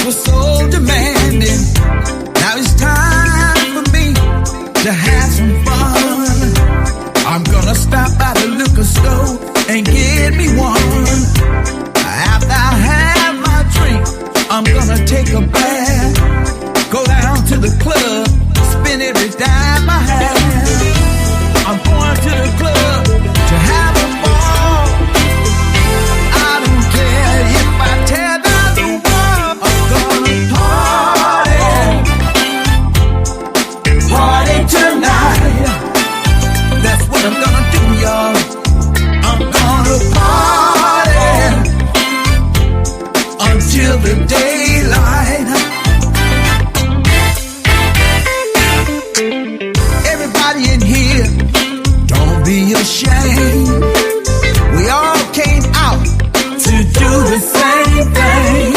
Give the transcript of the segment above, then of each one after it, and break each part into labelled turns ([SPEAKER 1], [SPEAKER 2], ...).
[SPEAKER 1] was so demanding. Now it's time for me to have some fun. I'm gonna stop by the liquor store and get me one. After I have my drink, I'm gonna take a bath, go down to the club, spend every dime I have. I'm going to the club to have a ball. I don't care if I tear down the wall. I'm gonna party tonight. That's what I'm gonna do, y'all. I'm gonna party until the daylight. Everybody in here, don't be ashamed. We all came out to do the same thing.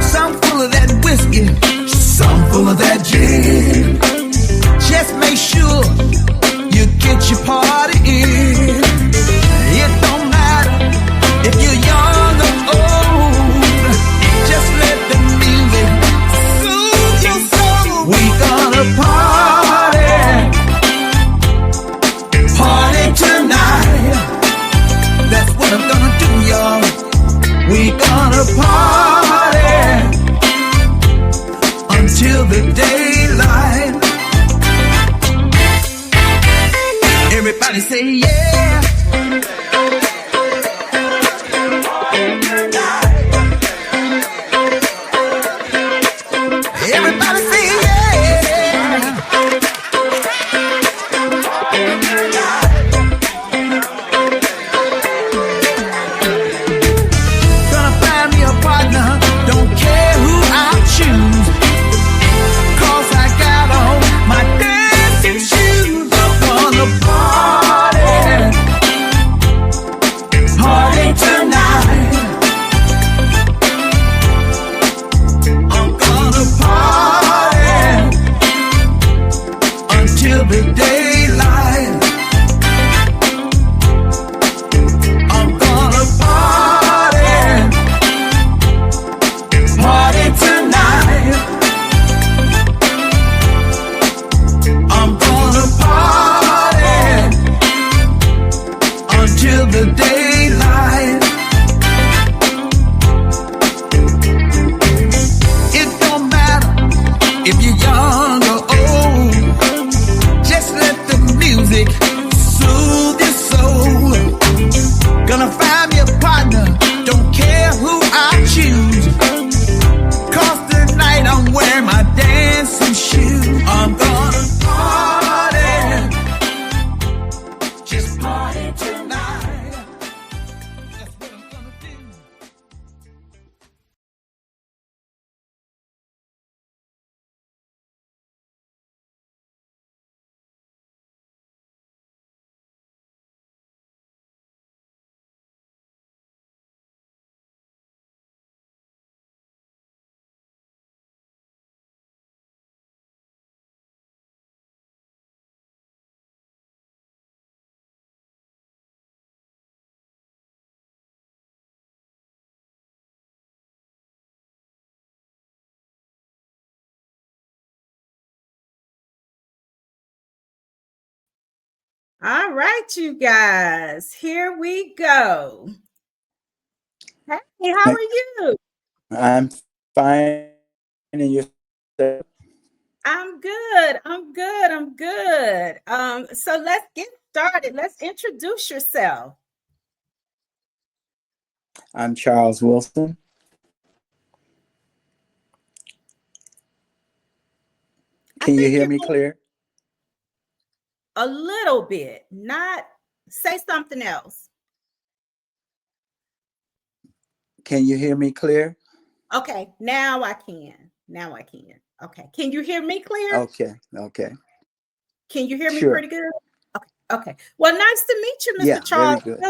[SPEAKER 1] Some full of that whiskey, some full of that gin. Just make sure you get your party in. It don't matter if you're young or old. Just let the music soothe your soul. We gonna party tonight. That's what I'm gonna do, y'all. We gonna party until the daylight. Everybody say yeah. Everybody say yeah. Gonna find me a partner, don't care who I choose, 'cause I got on my dancing shoes. I'm gonna party tonight. I'm gonna party until the daylight. I'm gonna party tonight. I'm gonna party until the daylight. It don't matter if you're young or old. Just let the music soothe your soul. Gonna find me a partner, don't care who I choose, 'cause tonight I'm wearing my dancing shoes. I'm gonna party, just party tonight. That's what I'm gonna do.
[SPEAKER 2] All right, you guys, here we go. Hey, how are you?
[SPEAKER 3] I'm fine. And yourself?
[SPEAKER 2] I'm good. I'm good. I'm good. So let's get started. Let's introduce yourself.
[SPEAKER 3] I'm Charles Wilson. Can you hear me clear?
[SPEAKER 2] A little bit. Not say something else.
[SPEAKER 3] Can you hear me clear?
[SPEAKER 2] Okay, now I can. Now I can. Okay. Can you hear me clear?
[SPEAKER 3] Okay. Okay.
[SPEAKER 2] Can you hear me
[SPEAKER 3] Sure.
[SPEAKER 2] pretty good? Okay. Okay. Well, nice to meet you, Mr.
[SPEAKER 3] Yeah,
[SPEAKER 2] Charles.
[SPEAKER 3] very good.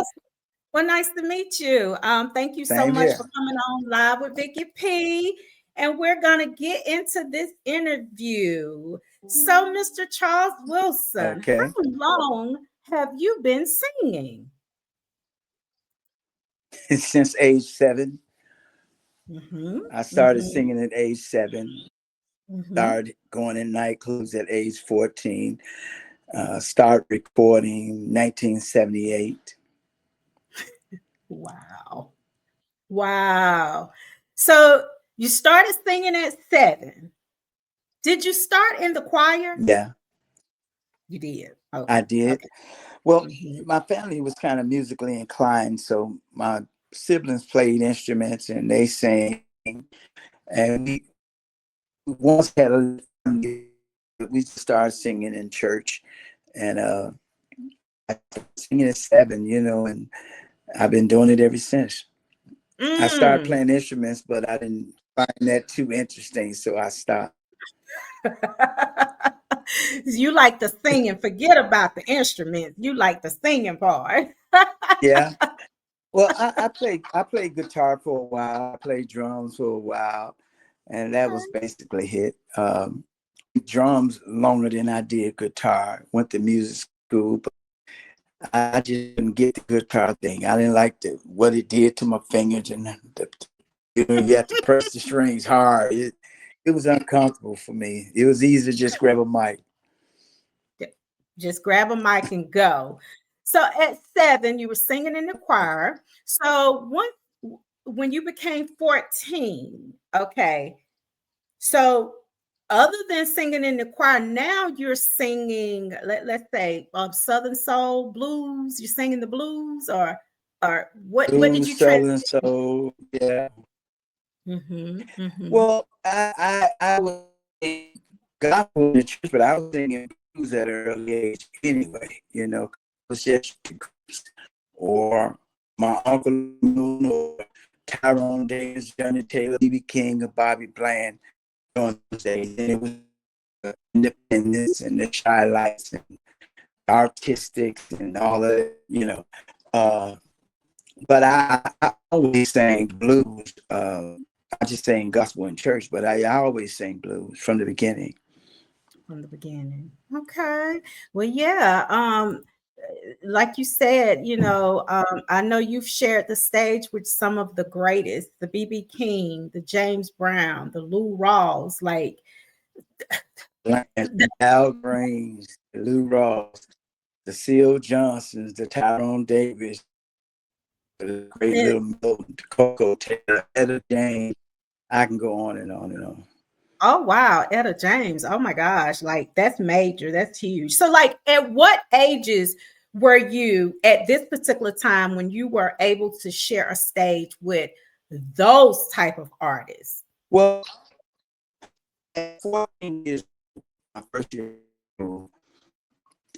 [SPEAKER 2] Well, nice to meet you. Thank you so
[SPEAKER 3] Same
[SPEAKER 2] much
[SPEAKER 3] here.
[SPEAKER 2] for coming on Live with Vicky P. And we're going to get into this interview. So, Mr. Charles Wilson,
[SPEAKER 3] Okay.
[SPEAKER 2] how long have you been singing?
[SPEAKER 3] Since age 7.
[SPEAKER 2] Mm-hmm.
[SPEAKER 3] I started
[SPEAKER 2] Mm-hmm.
[SPEAKER 3] singing at age 7.
[SPEAKER 2] Mm-hmm.
[SPEAKER 3] Started going in nightclubs at age 14. Start recording 1978.
[SPEAKER 2] Wow. Wow. So you started singing at 7. Did you start in the choir?
[SPEAKER 3] Yeah,
[SPEAKER 2] You did.
[SPEAKER 3] I
[SPEAKER 2] Okay.
[SPEAKER 3] did.
[SPEAKER 2] Okay.
[SPEAKER 3] Well,
[SPEAKER 2] Mm-hmm.
[SPEAKER 3] my family was kind of musically inclined, so my siblings played instruments and they sang. And we once had a we just started singing in church, and I started singing at 7, and I've been doing it ever since. I started
[SPEAKER 2] Mm.
[SPEAKER 3] playing instruments, but I didn't find that too interesting, so I stopped.
[SPEAKER 2] You like to sing and forget about the instruments. You like the singing part.
[SPEAKER 3] Yeah. Well, I played guitar for a while. I played drums for a while, and that was basically it. Drums longer than I did guitar. Went to music school, but I just didn't get the guitar thing. I didn't like what it did to my fingers, and you have to press the strings hard. It was uncomfortable for me. It was easy to just grab a mic.
[SPEAKER 2] Just grab a mic and go. So at 7, you were singing in the choir. So when you became 14, okay. So other than singing in the choir, now you're singing, let's say, Southern soul, blues. You're singing the blues, or what did
[SPEAKER 3] Blues,
[SPEAKER 2] you
[SPEAKER 3] Southern
[SPEAKER 2] transition?
[SPEAKER 3] soul, yeah.
[SPEAKER 2] Mm-hmm, mm-hmm.
[SPEAKER 3] Well, I was in gospel in the church, but I was singing blues at an early age anyway. It was just or my uncle Moon or Tyrone Davis, Johnny Taylor, B.B. King, or Bobby Bland on those days. And it was independence and the shy lights and artistic and all of it. Uh, but I always sang blues. I just sang gospel in church, but I always sang blues from the beginning.
[SPEAKER 2] From the beginning. Okay. Well, yeah. Like you said, I know you've shared the stage with some of the greatest, the BB King, the James Brown, the Lou Rawls, like
[SPEAKER 3] The Al Greens, the Lou Ross, the Seal Johnsons, the Tyrone Davis, the great
[SPEAKER 2] and
[SPEAKER 3] little Milton, the Coco Taylor, Etta James. I can go on and on and on.
[SPEAKER 2] oh wow, Etta James. Oh my gosh, like that's major. That's huge. So like at what ages were you at this particular time when you were able to share a stage with those type of artists?
[SPEAKER 3] Well, at 14 years, my first year,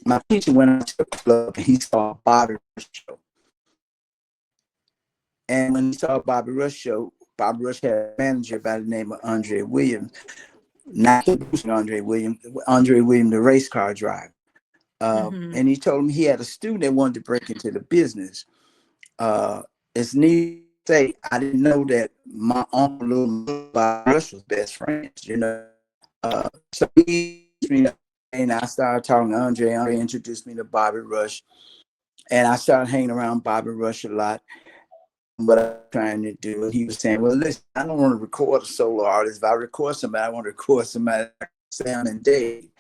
[SPEAKER 3] my teacher went out to the club and he saw Bobby Rush show. And when he saw Bobby Rush show, Bobby Rush had a manager by the name of Andre Williams, not the Bruce Andre Williams, the race car driver.
[SPEAKER 2] Mhm.
[SPEAKER 3] And he told him he had a student that wanted to break into the business. It's neat to say I didn't know that my uncle Little Bobby Rush was best friends. So he me and I started talking to Andre. Andre introduced me to Bobby Rush, and I started hanging around Bobby Rush a lot. What I'm trying to do, and he was saying, "Well, listen, I don't want to record a solo artist. If I record somebody, I want to record somebody like Sam and Dave."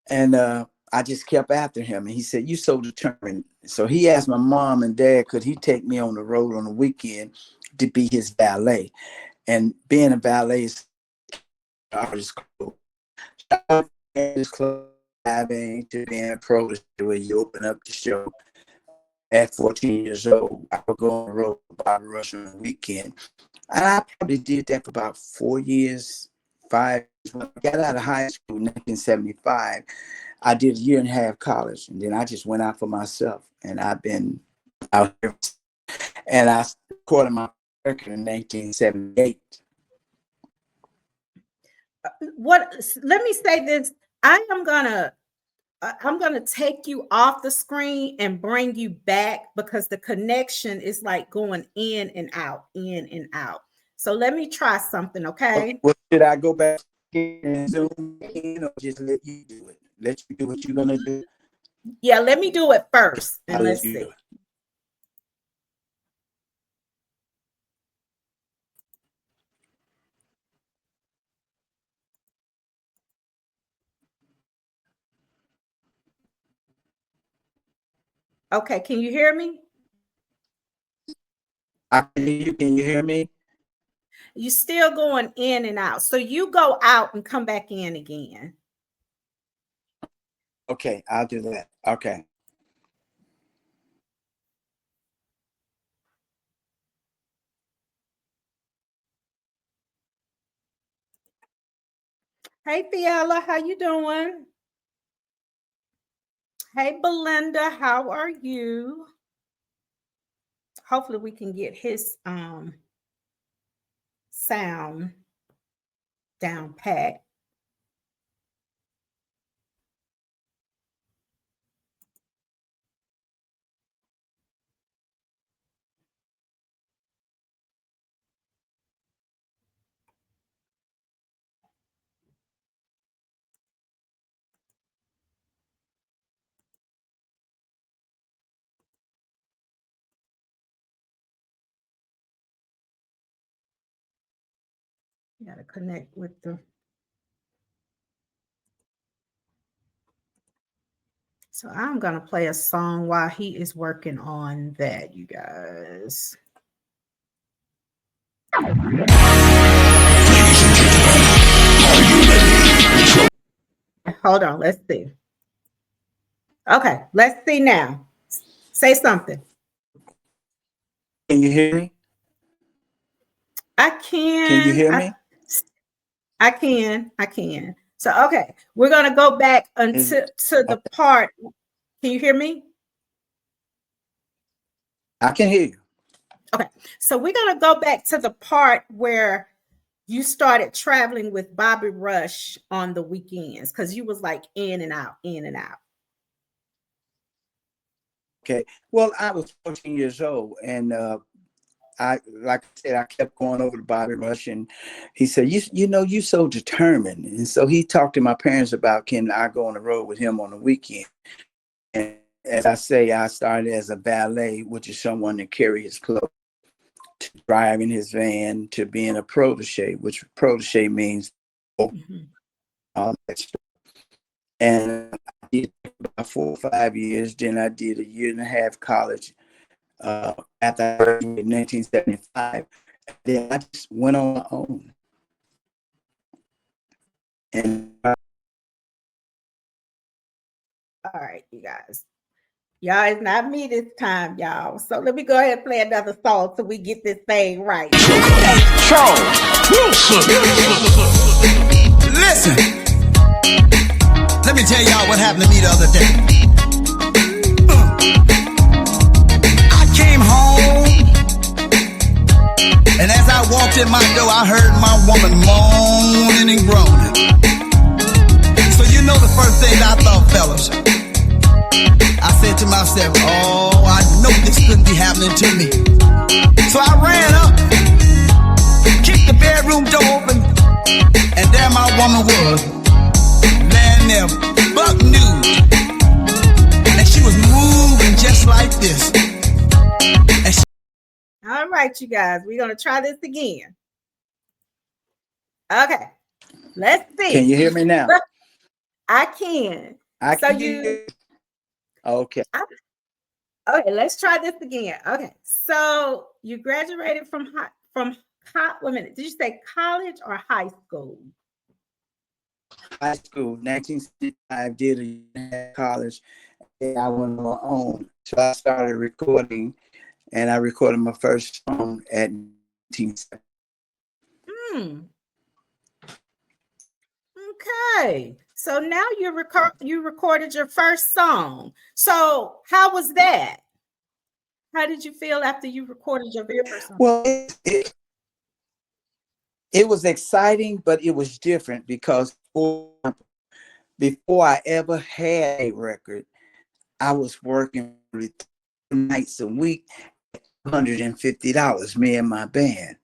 [SPEAKER 3] And I just kept after him. And he said, "You so determined." So he asked my mom and dad, could he take me on the road on the weekend to be his valet? And being a valet is artist club. Artist club having to being a pro where you open up the show. At 14 years old, I would go on the road with Bobby Rush on the weekend. And I probably did that for about 4 years, 5 years. When I got out of high school in 1975, I did a year and a half college, and then I just went out for myself. And I've been out here, and I recorded my record in 1978.
[SPEAKER 2] What let me say this. I am gonna I'm going to take you off the screen and bring you back because the connection is like going in and out. So let me try something,
[SPEAKER 3] Okay,
[SPEAKER 2] okay?
[SPEAKER 3] well, should I go back and zoom in, or just let you do it? Let you do what you're gonna do.
[SPEAKER 2] Yeah, let me do it first and
[SPEAKER 3] I'll let
[SPEAKER 2] let's
[SPEAKER 3] you do
[SPEAKER 2] see.
[SPEAKER 3] it.
[SPEAKER 2] Okay, can you hear me?
[SPEAKER 3] I can hear you. Can you hear me?
[SPEAKER 2] You're still going in and out. So you go out and come back in again.
[SPEAKER 3] Okay, I'll do that. Okay.
[SPEAKER 2] Hey, Fiala, how you doing? Hey, Belinda, how are you? Hopefully we can get his sound down pat. You gotta connect with the. So I'm gonna play a song while he is working on that, you guys. Hold on, let's see. Okay, let's see now. Say something.
[SPEAKER 3] Can you hear me?
[SPEAKER 2] I
[SPEAKER 3] Can you
[SPEAKER 2] can.
[SPEAKER 3] hear
[SPEAKER 2] I,
[SPEAKER 3] me?
[SPEAKER 2] I can. I can. So okay, we're gonna go back
[SPEAKER 3] Is
[SPEAKER 2] until to the
[SPEAKER 3] okay.
[SPEAKER 2] part. Can you hear me?
[SPEAKER 3] I can hear you.
[SPEAKER 2] Okay, so we're gonna go back to the part where you started traveling with Bobby Rush on the weekends because you was like in and out, in and out.
[SPEAKER 3] Okay. Well, I was 14 years old, and I, like I said, I kept going over to Bobby Rush, and he said, "You know, you so determined." And so he talked to my parents about can I go on the road with him on the weekend. And as I say, I started as a valet, which is someone to carry his clothes, to driving his van, to being a protege, which protege means
[SPEAKER 2] Mhm.
[SPEAKER 3] all that stuff. And I did about 4 or 5 years. Then I did a year and a half college. After I graduated in 1975, then I just went on my own. And
[SPEAKER 2] All right, you guys. Y'all, it's not me this time, y'all. So let me go ahead and play another song so we get this thing right.
[SPEAKER 1] Charles Wilson. Listen, let me tell y'all what happened to me the other day. I came home, and as I walked in my door, I heard my woman moaning and groaning. So you know the first thing I thought, fellas, I said to myself, oh, I know this couldn't be happening to me. So I ran up, kicked the bedroom door open, and there my woman was, laying there, buck nude. And she was moving just like this.
[SPEAKER 2] All right, you guys, we're gonna try this again. Okay, let's
[SPEAKER 3] can you
[SPEAKER 2] see.
[SPEAKER 3] hear me now?
[SPEAKER 2] I can.
[SPEAKER 3] I
[SPEAKER 2] So
[SPEAKER 3] can
[SPEAKER 2] you,
[SPEAKER 3] hear. Okay.
[SPEAKER 2] okay, let's try this again. Okay, so you graduated from wait a minute, did you say college or high school?
[SPEAKER 3] High school, 1965, did a year and a half college, and I went on my own. So I started recording, and I recorded my first song at 1970.
[SPEAKER 2] Hmm. Okay. So now you recorded your first song. So how was that? How did you feel after you recorded your very first song?
[SPEAKER 3] Well, it was exciting, but it was different because before I ever had a record, I was working 2 nights a week, $150, me and my band.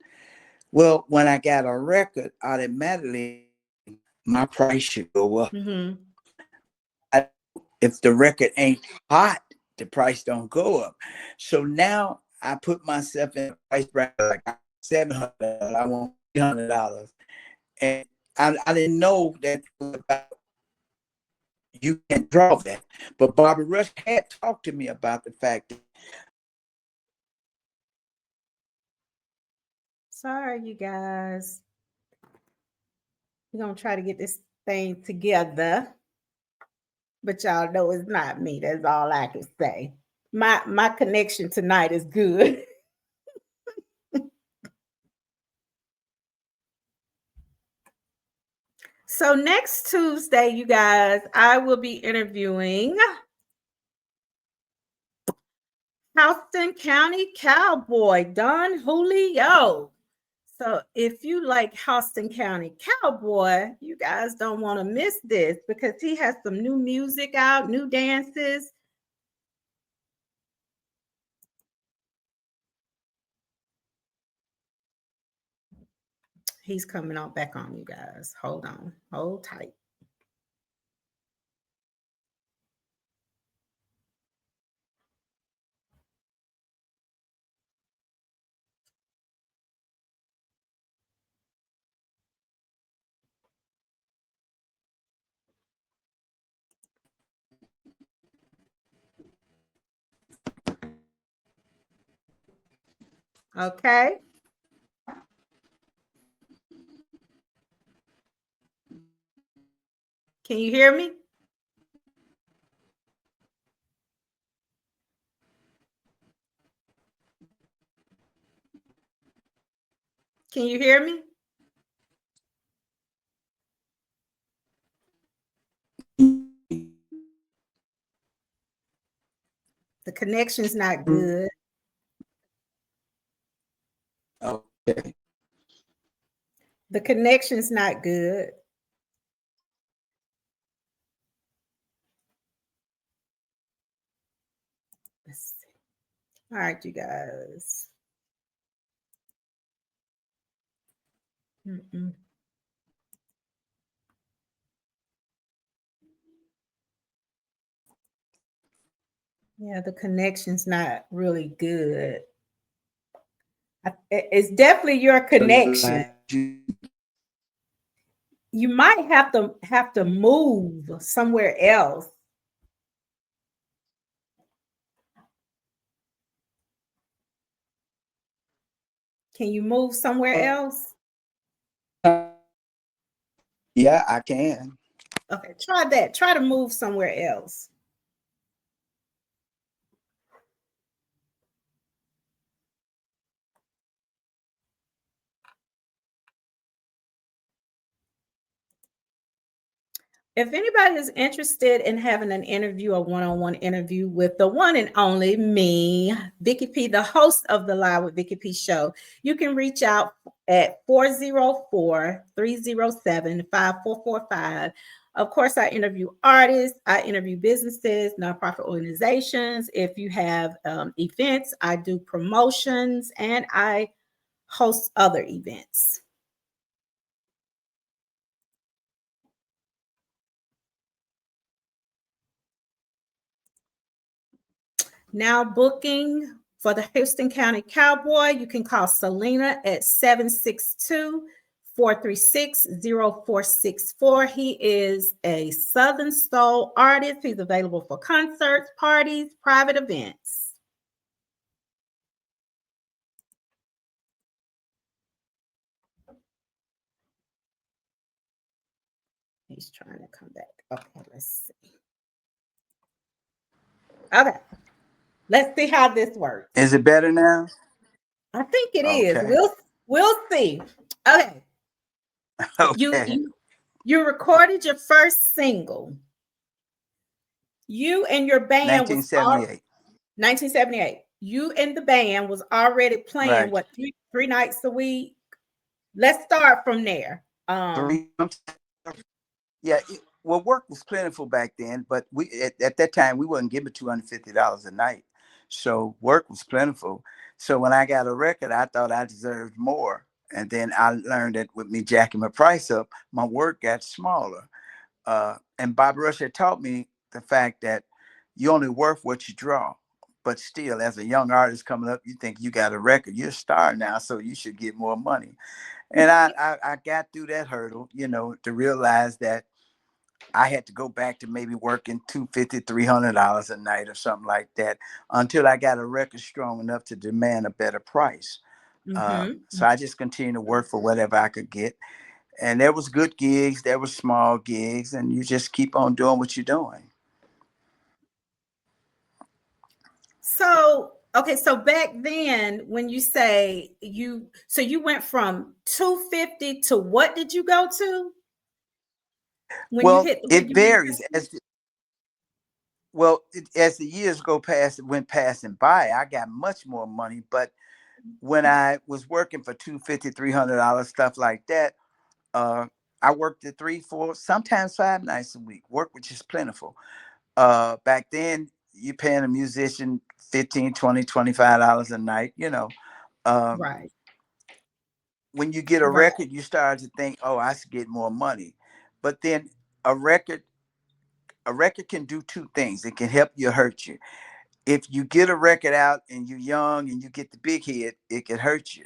[SPEAKER 3] Well, when I got a record, automatically my price should go up.
[SPEAKER 2] Mm-hmm.
[SPEAKER 3] If the record ain't hot, the price don't go up. So now I put myself in a price bracket like $700. I want $300, and I didn't know that was about you can't draw that. But Bobby Rush had talked to me about the fact that
[SPEAKER 2] Sorry, you guys. We're gonna try to get this thing together, but y'all know it's not me. That's all I can say. My connection tonight is good. So next Tuesday, you guys, I will be interviewing Houston County Cowboy Don Julio. So if you like Houston County Cowboy, you guys don't want to miss this because he has some new music out, new dances. He's coming on back on, you guys. Hold on. Hold tight. Okay. Can you hear me? Can you hear me? The connection's not good.
[SPEAKER 3] okay,
[SPEAKER 2] The connection's not good. Let's see. All right, you guys. Mm-mm. Yeah, the connection's not really good. It's definitely your connection. You might have to move somewhere else. Can you move somewhere else?
[SPEAKER 3] yeah, I can.
[SPEAKER 2] Okay, try that. Try to move somewhere else. If anybody is interested in having an interview, a one-on-one interview with the one and only me, Vicky P, the host of the Live with Vicky P show, you can reach out at 404-307-5445. Of course, I interview artists, I interview businesses, nonprofit organizations. If you have events, I do promotions, and I host other events. Now booking for the Houston County Cowboy, you can call Selena at 762-436-0464. He is a Southern Soul artist. He's available for concerts, parties, private events. He's trying to come back. Okay, let's see. Okay, let's see how this works.
[SPEAKER 3] Is it better now?
[SPEAKER 2] I think it is.
[SPEAKER 3] Okay.
[SPEAKER 2] We'll see. Okay. You
[SPEAKER 3] Okay.
[SPEAKER 2] you you recorded your first single. You and your band was all
[SPEAKER 3] 1978.
[SPEAKER 2] 1978. You and the band was already playing
[SPEAKER 3] Right.
[SPEAKER 2] what three nights a week. Let's start from there.
[SPEAKER 3] Three. Yeah. Well, work was plentiful back then, but we at that time we wasn't giving $250 a night, so work was plentiful. So when I got a record, I thought I deserved more, and then I learned that with me jacking my price up, my work got smaller. And Bob Rush had taught me the fact that you only worth what you draw. But still, as a young artist coming up, you think you got a record, you're a star now, so you should get more money. And I got through that hurdle, to realize that I had to go back to maybe working $250, $300 a night or something like that until I got a record strong enough to demand a better price.
[SPEAKER 2] Mm-hmm.
[SPEAKER 3] So I just continued to work for whatever I could get. And there was good gigs, there were small gigs, and you just keep on doing what you're doing.
[SPEAKER 2] So, okay, so back then when you say so you went from 250 to what did you go to
[SPEAKER 3] Well,
[SPEAKER 2] when
[SPEAKER 3] it
[SPEAKER 2] you hit
[SPEAKER 3] varies
[SPEAKER 2] this?
[SPEAKER 3] as the years go past, went passing by. I got much more money, but when I was working for $250, $300 stuff like that, uh, I worked at 3, 4, sometimes 5 nights a week. Work was just plentiful. Back then, you paying a musician 15, 20, $25 a night. Um,
[SPEAKER 2] Right,
[SPEAKER 3] when you get a
[SPEAKER 2] right.
[SPEAKER 3] record, you start to think, oh, I should get more money. But then a record, a record can do two things. It can help you or hurt you. If you get a record out and you're young and you get the big hit, it can hurt you.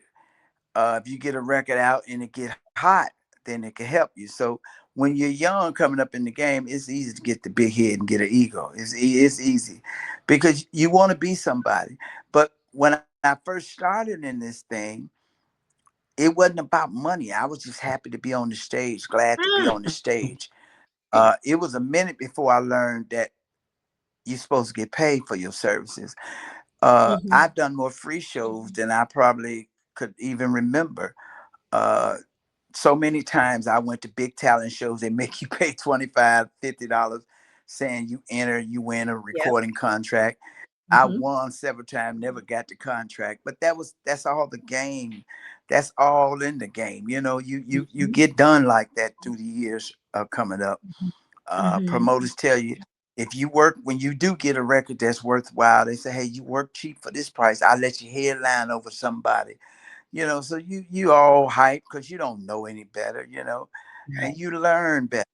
[SPEAKER 3] If you get a record out and it get hot, then it can help you. So when you're young coming up in the game, it's easy to get the big hit and get an ego. It's easy because you want to be somebody. But when I first started in this thing, it wasn't about money. I was just happy to be on the stage, glad to be on the
[SPEAKER 2] Mm,
[SPEAKER 3] stage. It was a minute before I learned that you're supposed to get paid for your services.
[SPEAKER 2] mhm.
[SPEAKER 3] I've done more free shows than I probably could even remember. Uh, so many times I went to big talent shows. They make you pay 25, $50, saying you enter, you win a
[SPEAKER 2] Yep.
[SPEAKER 3] recording contract. I
[SPEAKER 2] Mhm.
[SPEAKER 3] won several times, never got the contract, but that's all the game. That's all in the game. You
[SPEAKER 2] Mhm.
[SPEAKER 3] get done like that through the years coming up.
[SPEAKER 2] Mhm.
[SPEAKER 3] Promoters tell you if you work when you do get a record that's worthwhile, they say, hey, you work cheap for this price. I'll let you headline over somebody. So you all hype because you don't know any better, and
[SPEAKER 2] Right.
[SPEAKER 3] you learn better.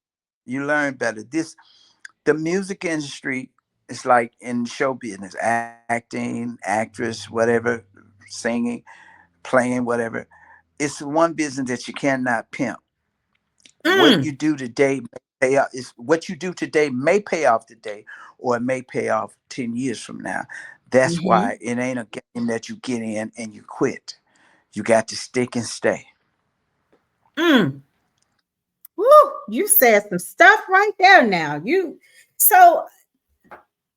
[SPEAKER 3] You learn better. The music industry is like in show business, acting, actress, whatever, singing, playing, whatever. It's one business that you cannot pimp. What
[SPEAKER 2] Mm,
[SPEAKER 3] you do today may pay off. Is what you do today may pay off today, or it may pay off 10 years from now. That's
[SPEAKER 2] mhm.
[SPEAKER 3] why it ain't a game that you get in and you quit. You got to stick and stay.
[SPEAKER 2] Mm. Woo, you said some stuff right there now. So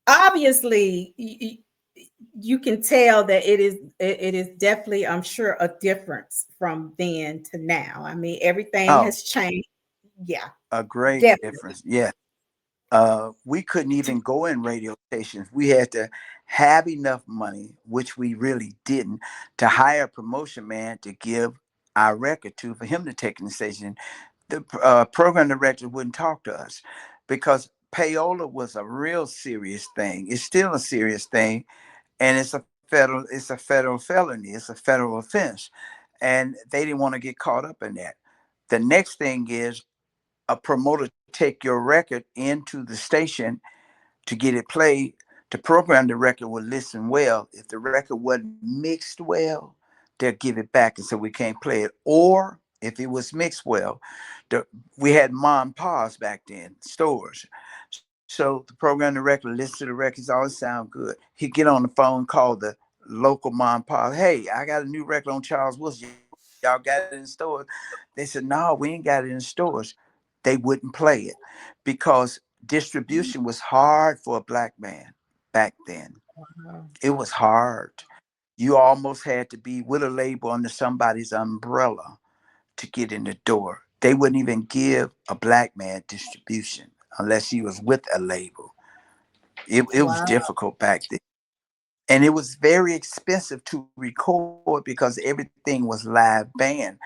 [SPEAKER 2] obviously you can tell that it is definitely, I'm sure, a difference from then to now. I mean, everything
[SPEAKER 3] Oh,
[SPEAKER 2] has changed. Yeah,
[SPEAKER 3] a great
[SPEAKER 2] definitely.
[SPEAKER 3] difference. Yeah. We couldn't even go in radio stations. We had to have enough money, which we really didn't, to hire a promotion man to give our record to for him to take in the station. The program director wouldn't talk to us because payola was a real serious thing. It's still a serious thing, and it's a federal felony. It's a federal offense, and they didn't want to get caught up in that. The next thing is a promoter take your record into the station to get it played. The program director will listen well. If the record wasn't mixed well, they'll give it back and say we can't play it. Or if it was mixed well, we had mom pause back then, stores. So the program director listens to the records, always sound good. He'd get on the phone, call the local mom pause. Hey, I got a new record on Charles Wilson. Y'all got it in stores? They said, no, we ain't got it in stores. They wouldn't play it because distribution was hard for a black man back then.
[SPEAKER 2] Wow.
[SPEAKER 3] It was hard. You almost had to be with a label under somebody's umbrella to get in the door. They wouldn't even give a black man distribution unless he was with a label. It was
[SPEAKER 2] Wow.
[SPEAKER 3] difficult back then. And it was very expensive to record because everything was live band.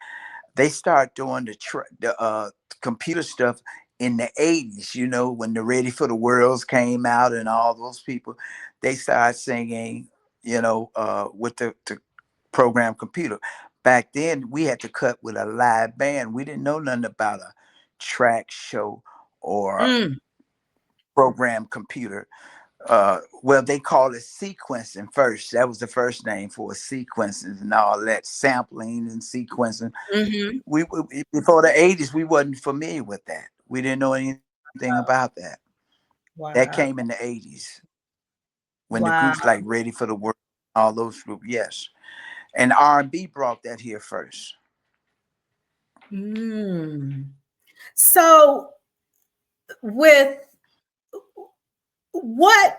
[SPEAKER 3] They start doing the computer stuff in the 80s, when the Ready for the Worlds came out and all those people, they started singing, with the program computer. Back then, we had to cut with a live band. We didn't know nothing about a track show or
[SPEAKER 2] Mm,
[SPEAKER 3] program computer. Well, they call it sequencing first. That was the first name for it, sequencing and all that sampling and sequencing.
[SPEAKER 2] mhm.
[SPEAKER 3] We before the 80s, we wasn't familiar with that. We didn't know anything thing about that. That
[SPEAKER 2] Wow.
[SPEAKER 3] came in the 80s when the
[SPEAKER 2] Wow.
[SPEAKER 3] groups like Ready for the World, all those groups, yes. And R&B brought that here first.
[SPEAKER 2] Mm. So with what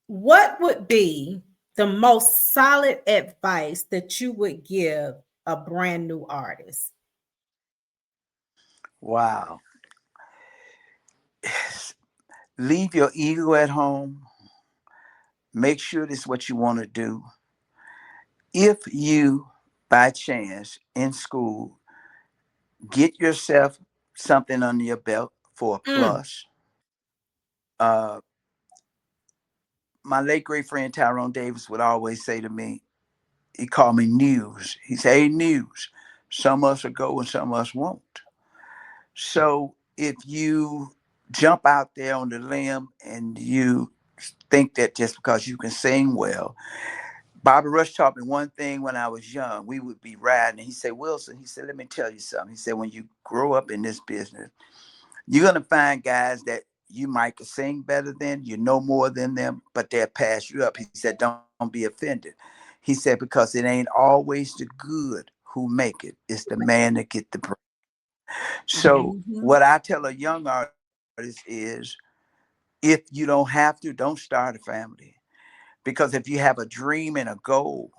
[SPEAKER 2] what would be the most solid advice that you would give a brand new artist?
[SPEAKER 3] Wow. Leave your ego at home. Make sure this is what you want to do. If you, by chance, in school, get yourself something under your belt for a
[SPEAKER 2] Mm,
[SPEAKER 3] plus. Uh, my late great friend Tyrone Davis would always say to me, he called me News. He said, "Hey, News, some of us will go and some of us won't." So if you jump out there on the limb and you think that just because you can sing well, Bobby Rush taught me one thing when I was young. We would be riding, and he said, "Wilson," he said, "let me tell you something." He said, "When you grow up in this business, you're gonna find guys that you might could sing better than, you know more than them, but they'll pass you up." He said, "Don't be offended." He said, "Because it ain't always the good who make it; it's the man that get the break." So
[SPEAKER 2] mhm,
[SPEAKER 3] what I tell a young artist is, if you don't have to, don't start a family. Because if you have a dream and a goal,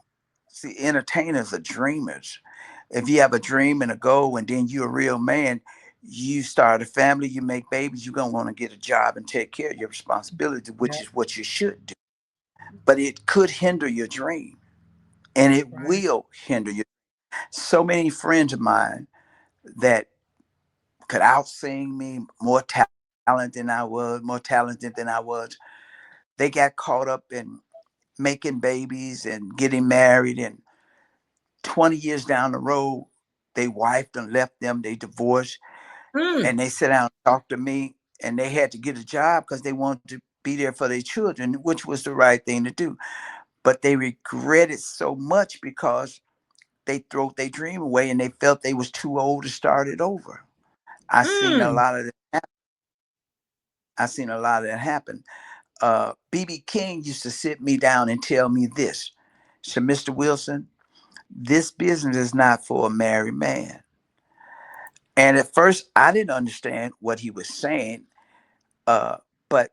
[SPEAKER 3] see, entertainers are dreamers. If you have a dream and a goal and then you're a real man, you start a family, you make babies, you're going to want to get a job and take care of your responsibility, which
[SPEAKER 2] right,
[SPEAKER 3] is what you should do. But it could hinder your dream, and it
[SPEAKER 2] right.
[SPEAKER 3] will hinder you. So many friends of mine that could outsing me, more talent than I was, more talented than I was, they got caught up in making babies and getting married, and 20 years down the road, they wife done left them, they divorced,
[SPEAKER 2] Mm,
[SPEAKER 3] and they sit down and talk to me, and they had to get a job because they wanted to be there for their children, which was the right thing to do. But they regret it so much because they threw their dream away and they felt they was too old to start it over. I seen a
[SPEAKER 2] mm,
[SPEAKER 3] lot of that. I seen a lot of that happen. BB King used to sit me down and tell me this. So, Mr. Wilson, this business is not for a married man. And at first, I didn't understand what he was saying, but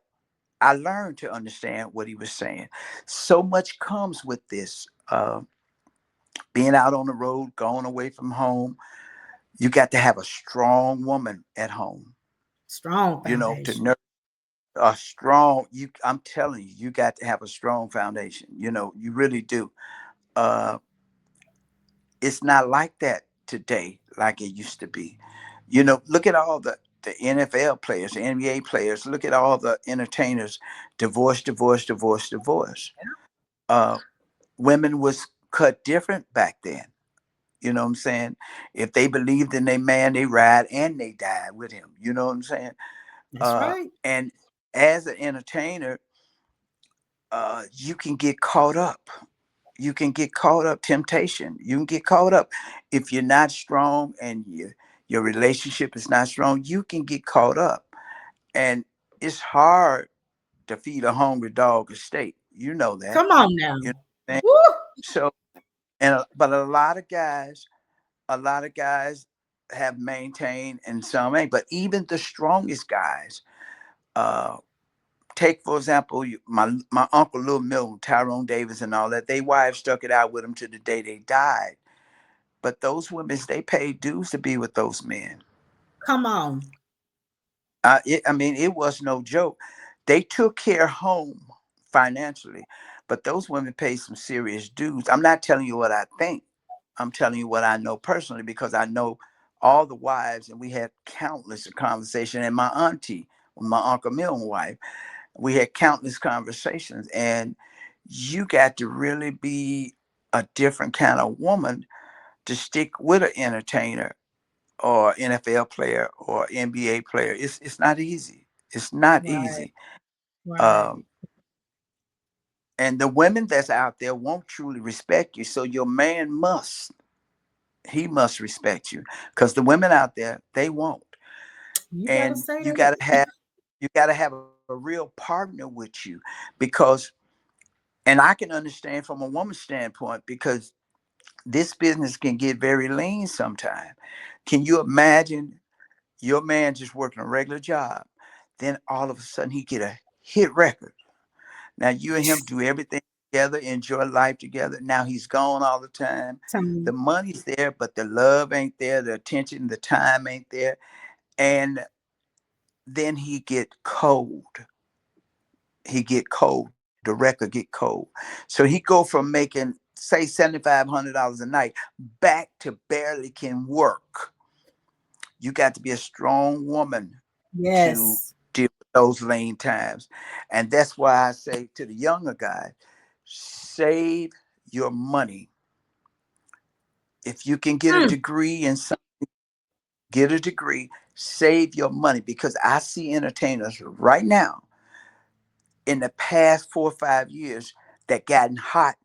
[SPEAKER 3] I learned to understand what he was saying. So much comes with this, being out on the road, going away from home. You got to have a strong woman at home,
[SPEAKER 2] strong
[SPEAKER 3] to
[SPEAKER 2] foundation.
[SPEAKER 3] nurture a strong. I'm telling you, you got to have a strong foundation. You really do. Uh, it's not like that today like it used to be. Look at all the NFL players, the NBA players. Look at all the entertainers. Divorce, divorce, divorce, divorce. uh Women was cut different back then. You know what I'm saying? If they believed in their man, they ride and they died with him. You know what I'm saying?
[SPEAKER 2] That's right.
[SPEAKER 3] And as an entertainer, you can get caught up. You can get caught up. Temptation. You can get caught up if you're not strong and your relationship is not strong. You can get caught up, and it's hard to feed a hungry dog a steak. You know that.
[SPEAKER 2] Come on now.
[SPEAKER 3] You know what I'm saying?
[SPEAKER 2] Woo,
[SPEAKER 3] So, but a lot of guys have maintained and some ain't. But even the strongest guys, uh, take for example, my uncle Lil Milton, Tyrone Davis, and all that. They wives stuck it out with them to the day they died. But those women, they paid dues to be with those men.
[SPEAKER 2] come on.
[SPEAKER 3] I mean, it was no joke. They took care home financially, but those women paid some serious dues. I'm not telling you what I think. I'm telling you what I know personally because I know all the wives, and we had countless conversations. And my auntie, my Uncle Milton's wife, we had countless conversations. And you got to really be a different kind of woman to stick with an entertainer or NFL player or NBA player. It's not easy. It's not
[SPEAKER 2] Right,
[SPEAKER 3] easy.
[SPEAKER 2] right.
[SPEAKER 3] Um, and the women that's out there won't truly respect you. So your man he must respect you because the women out there, they won't.
[SPEAKER 2] You better
[SPEAKER 3] And
[SPEAKER 2] say
[SPEAKER 3] you got to
[SPEAKER 2] that.
[SPEAKER 3] You got to have a real partner with you because, and I can understand from a woman's standpoint because this business can get very lean sometimes. Can you imagine your man just working a regular job, then all of a sudden he get a hit record? Now you and him do everything together, enjoy life together. Now he's gone all the time. The
[SPEAKER 2] Some
[SPEAKER 3] money's there, but the love ain't there. The attention, the time ain't there. And then he get cold. He get cold. The record get cold. So he go from making say $7,500 a night back to barely can work. You got to be a strong woman to
[SPEAKER 2] yes.
[SPEAKER 3] deal with those lean times. And that's why I say to the younger guy, save your money. If you can get a
[SPEAKER 2] Mm,
[SPEAKER 3] degree in some, get a degree, save your money because I see entertainers right now in the past 4 or 5 years that gotten hot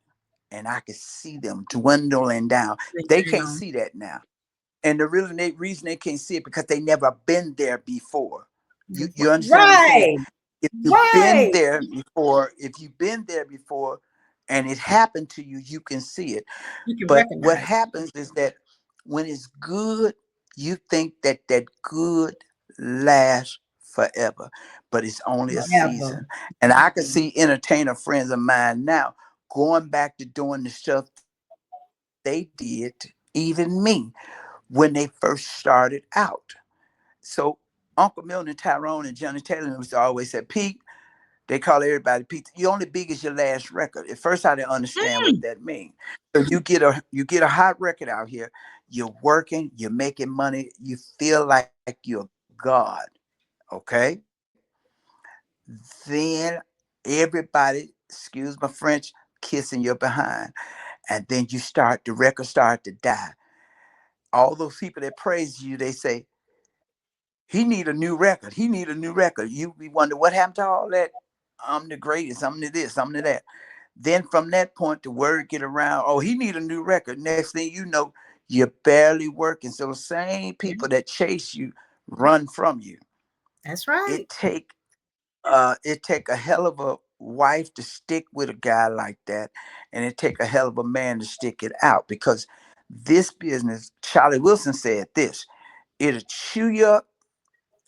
[SPEAKER 3] and I can see them dwindling down.
[SPEAKER 2] sit
[SPEAKER 3] They can't
[SPEAKER 2] down.
[SPEAKER 3] see that now. And the real reason they can't see it because they never been there before. You understand what I'm saying?
[SPEAKER 2] Right.
[SPEAKER 3] If you've been
[SPEAKER 2] Right.
[SPEAKER 3] there before, if you've been there before and it happened to you, you can see it.
[SPEAKER 2] You can
[SPEAKER 3] But what
[SPEAKER 2] recognize
[SPEAKER 3] happens is that when it's good, you think that that good lasts forever, but it's only a
[SPEAKER 2] forever.
[SPEAKER 3] season. And I can see entertainer friends of mine now going back to doing the stuff they did, even me, when they first started out. So Uncle Milton, Tyrone, and Johnny Taylor used to always say, Pete, they call everybody Pete. You only big as your last record. At first, I didn't understand what
[SPEAKER 2] Mm,
[SPEAKER 3] that means. So you get a hot record out here. You're working. You're making money. You feel like you're God. Okay. Then everybody, excuse my French, kissing your behind, and then the record start to die. All those people that praise you, they say, he need a new record. He need a new record. You be wonder what happened to all that. I'm the greatest. I'm the this. I'm the that. Then from that point, the word get around. Oh, he need a new record. Next thing you know, you're barely working. So the same
[SPEAKER 2] yeah,
[SPEAKER 3] people that chase you run from you.
[SPEAKER 2] that's right.
[SPEAKER 3] It take a hell of a wife to stick with a guy like that, and it take a hell of a man to stick it out because this business. Charlie Wilson said this: it'll chew you up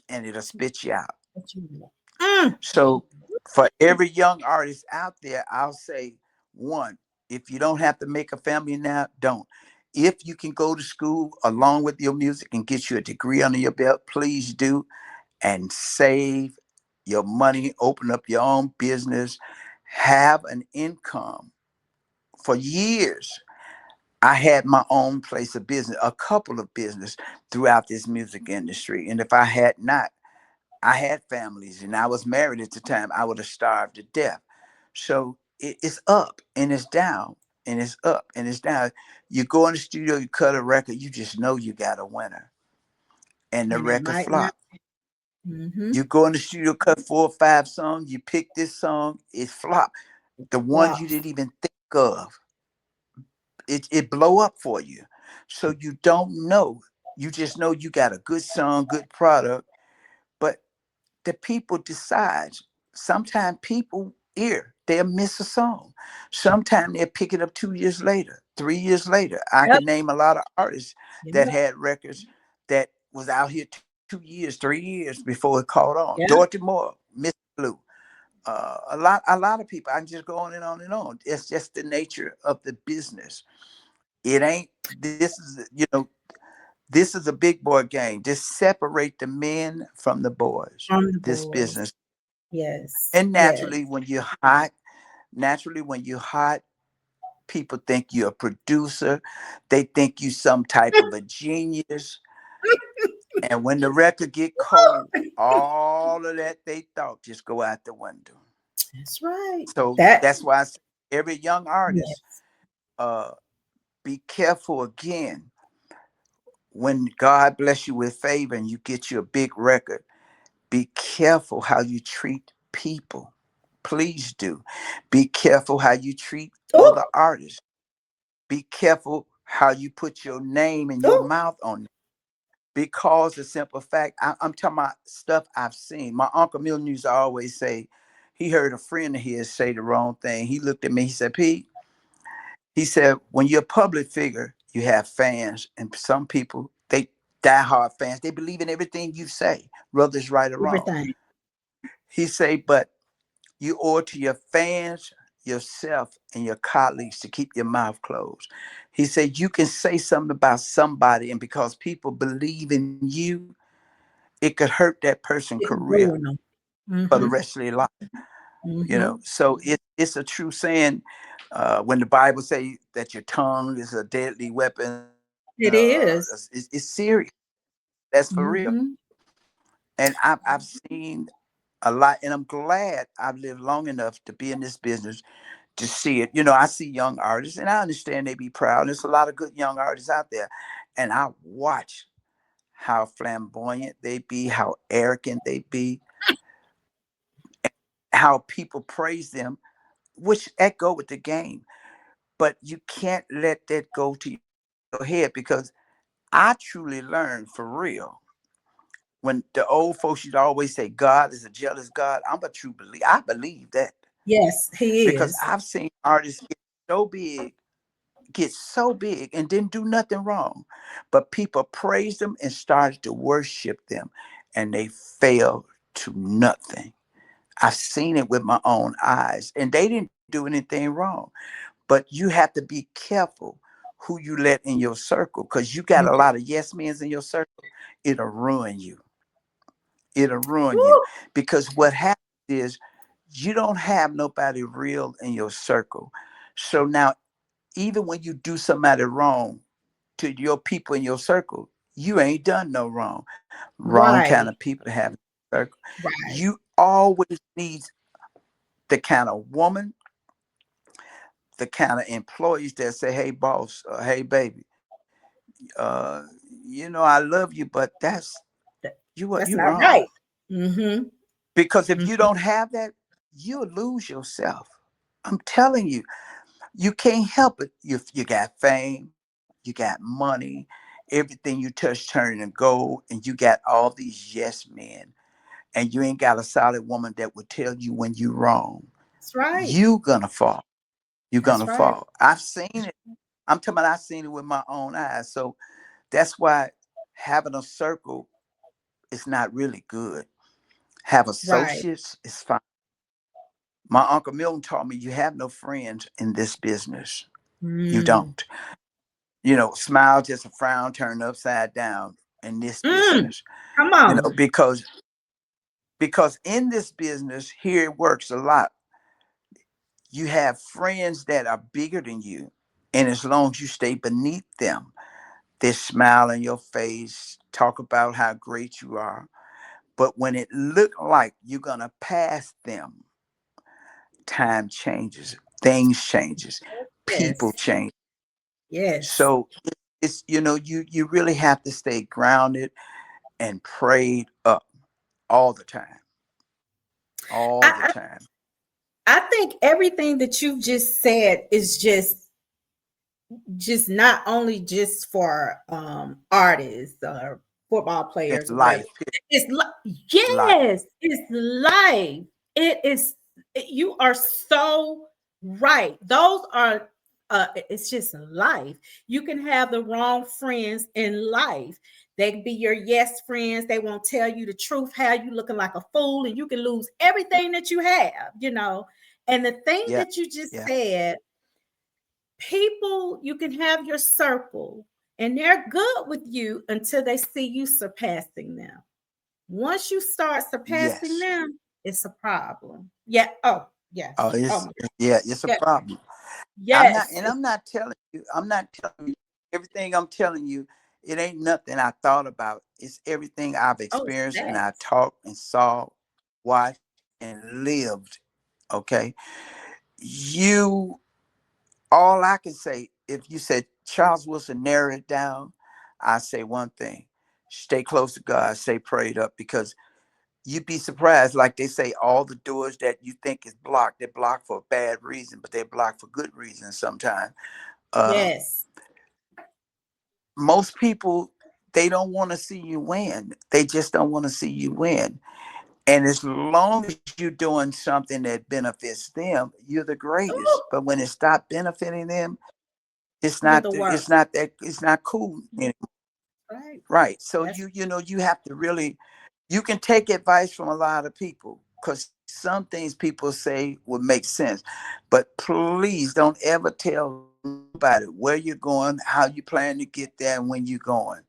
[SPEAKER 3] and it'll spit you out.
[SPEAKER 2] What you want. Mm,
[SPEAKER 3] So for every young artist out there, I'll say one, if you don't have to make a family now, don't. If you can go to school along with your music and get you a degree under your belt, please do and save your money, open up your own business, have an income. For years, I had my own place of business, a couple of business throughout this music industry. And if I had not, I had families and I was married at the time, I would have starved to death. So it's up and it's down and it's up and it's down. You go in the studio, you cut a record, you just know you got a winner and the
[SPEAKER 2] and it
[SPEAKER 3] record
[SPEAKER 2] might not.
[SPEAKER 3] flop.
[SPEAKER 2] Mm-hmm.
[SPEAKER 3] You go in the studio, cut 4 or 5 songs, you pick this song, it flop. The ones you
[SPEAKER 2] Flops.
[SPEAKER 3] didn't even think of, it blow up for you. So you don't know. You just know you got a good song, good product, but the people decide. Sometimes people they'll miss a song. Sometimes they'll pick it up 2 years later, 3 years later. I
[SPEAKER 2] Yep.
[SPEAKER 3] can name a lot of artists that
[SPEAKER 2] Yep.
[SPEAKER 3] had records that was out here 2 years, 3 years before it caught on. Dorothy
[SPEAKER 2] Yep.
[SPEAKER 3] Moore, Miss Blue. A lot of people. I can just go on and on and on. It's just the nature of the business. It ain't. This is a big boy game. Just separate the men from the boys.
[SPEAKER 2] From the
[SPEAKER 3] This
[SPEAKER 2] boys.
[SPEAKER 3] business.
[SPEAKER 2] Yes.
[SPEAKER 3] And
[SPEAKER 2] Yes.
[SPEAKER 3] naturally when you're hot, people think you're a producer. They think you some type of a genius. And when the record get cold, all of that they thought just go out the window.
[SPEAKER 2] That's right.
[SPEAKER 3] So
[SPEAKER 2] That.
[SPEAKER 3] that's why I say every young artist,
[SPEAKER 2] Yes.
[SPEAKER 3] uh, be careful again when God bless you with favor and you get you a big record. Be careful how you treat people. Please do. Be careful how you treat
[SPEAKER 2] Oh.
[SPEAKER 3] other artists. Be careful how you put your name and your
[SPEAKER 2] Oh.
[SPEAKER 3] mouth on it. because the simple fact, I'm talking about stuff I've seen. My Uncle Milton used to always say, he heard a friend of his say the wrong thing. He looked at me, he said, Pete, he said, when you're a public figure, you have fans, and some people, they diehard fans, they believe in everything you say, whether it's right or wrong.
[SPEAKER 2] Everything.
[SPEAKER 3] He say, but you owe it to your fans, yourself, and your colleagues to keep your mouth closed. He said, you can say something about somebody, and because people believe in you, it could hurt that person's
[SPEAKER 2] It
[SPEAKER 3] career
[SPEAKER 2] ruin them.
[SPEAKER 3] for the
[SPEAKER 2] Mm-hmm.
[SPEAKER 3] rest of their life.
[SPEAKER 2] Mm-hmm.
[SPEAKER 3] So it's a true saying, when the Bible say that your tongue is a deadly weapon.
[SPEAKER 2] It is.
[SPEAKER 3] It's serious. That's for real.
[SPEAKER 2] Mm-hmm.
[SPEAKER 3] And I've seen a lot, and I'm glad I've lived long enough to be in this business to see it. I see young artists, and I understand they be proud. There's a lot of good young artists out there, and I watch how flamboyant they be, how arrogant they be, how people praise them, which echo with the game. But you can't let that go to your head, because I truly learned for real. When the old folks used to always say God is a jealous God, I'm a true believer. I believe that
[SPEAKER 2] Yes, he
[SPEAKER 3] because
[SPEAKER 2] is.
[SPEAKER 3] I've seen artists get so big and didn't do nothing wrong, but people praised them and started to worship them, and they fell to nothing. I've seen it with my own eyes, and they didn't do anything wrong. But you have to be careful who you let in your circle, because you got
[SPEAKER 2] You
[SPEAKER 3] a
[SPEAKER 2] do.
[SPEAKER 3] lot of yes men's in your circle. It'll ruin you. It'll ruin you,
[SPEAKER 2] Woo!
[SPEAKER 3] because what happens is you don't have nobody real in your circle. So now, even when you do somebody wrong to your people in your circle, you ain't done no wrong. Wrong kind of
[SPEAKER 2] Right.
[SPEAKER 3] people to have in your circle.
[SPEAKER 2] Right.
[SPEAKER 3] You always need the kind of woman, the kind of employees that say, "Hey, boss, hey, baby, uh, I love you, but
[SPEAKER 2] Th-
[SPEAKER 3] you
[SPEAKER 2] That's not
[SPEAKER 3] wrong."
[SPEAKER 2] right. Mm-hmm.
[SPEAKER 3] Because if you
[SPEAKER 2] Mm-hmm.
[SPEAKER 3] don't have that, you'll lose yourself. I'm telling you, you can't help it. You got fame, you got money, everything you touch turning to gold, and you got all these yes men, and you ain't got a solid woman that would tell you when you're wrong.
[SPEAKER 2] That's right.
[SPEAKER 3] You gonna fall. You're
[SPEAKER 2] That's
[SPEAKER 3] gonna
[SPEAKER 2] right.
[SPEAKER 3] fall. I've seen it. I'm talking about I've seen it with my own eyes. So that's why having a circle is not really good. Have
[SPEAKER 2] Right.
[SPEAKER 3] associates is fine. My Uncle Milton taught me you have no friends in this business. You
[SPEAKER 2] Mm.
[SPEAKER 3] don't. Smile just a frown turned upside down in this
[SPEAKER 2] Mm.
[SPEAKER 3] business.
[SPEAKER 2] Come
[SPEAKER 3] You know,
[SPEAKER 2] on.
[SPEAKER 3] because because in this business, here it works a lot. You have friends that are bigger than you. And as long as you stay beneath them, they smile in your face, talk about how great you are. But when it look like you're gonna pass them, time changes, things changes, people
[SPEAKER 2] Yes.
[SPEAKER 3] change.
[SPEAKER 2] Yes.
[SPEAKER 3] So it's you really have to stay grounded and prayed up all the time, all the
[SPEAKER 2] I,
[SPEAKER 3] time.
[SPEAKER 2] I think everything that you've just said is just not only just for artists or football
[SPEAKER 3] It's
[SPEAKER 2] players or whatever.
[SPEAKER 3] life, life.
[SPEAKER 2] Yes, it's life. It is. You are so right. Those are. It's just life. You can have the wrong friends in life. They can be your yes friends. They won't tell you the truth, have you looking like a fool, and you can lose everything that you have. And the thing
[SPEAKER 3] Yeah,
[SPEAKER 2] that you just
[SPEAKER 3] yeah,
[SPEAKER 2] said, people, you can have your circle and they're good with you until they see you surpassing them. Once you start surpassing
[SPEAKER 3] yes.
[SPEAKER 2] them, it's a problem. Yeah. Oh,
[SPEAKER 3] Oh,
[SPEAKER 2] yes. Oh,
[SPEAKER 3] it's
[SPEAKER 2] my.
[SPEAKER 3] yeah, it's a
[SPEAKER 2] Yeah.
[SPEAKER 3] problem.
[SPEAKER 2] Yes.
[SPEAKER 3] I'm not telling you. I'm not telling you everything I'm telling you. It ain't nothing I thought about. It's everything I've
[SPEAKER 2] Oh, it's
[SPEAKER 3] experienced and I
[SPEAKER 2] facts.
[SPEAKER 3] talked and saw, watched and lived. Okay, you. All I can say, if you said Charles Wilson, narrow it down, I say one thing: stay close to God, stay prayed up, because you'd be surprised. Like they say, all the doors that you think is blocked, they're blocked for a bad reason, but they're blocked for good reasons sometimes. Uh,
[SPEAKER 2] Yes.
[SPEAKER 3] Most people they don't want to see you win. They just don't want to see you win. And as long as you're doing something that benefits them, you're the
[SPEAKER 2] Ooh,
[SPEAKER 3] greatest. But when it stops benefiting them,
[SPEAKER 2] you're the worst.
[SPEAKER 3] it's not cool anymore.
[SPEAKER 2] Right.
[SPEAKER 3] Right. So
[SPEAKER 2] That's
[SPEAKER 3] you have to really, you can take advice from a lot of people because some things people say would make sense. But please don't ever tell nobody where you're going, how you plan to get there, and when you're going.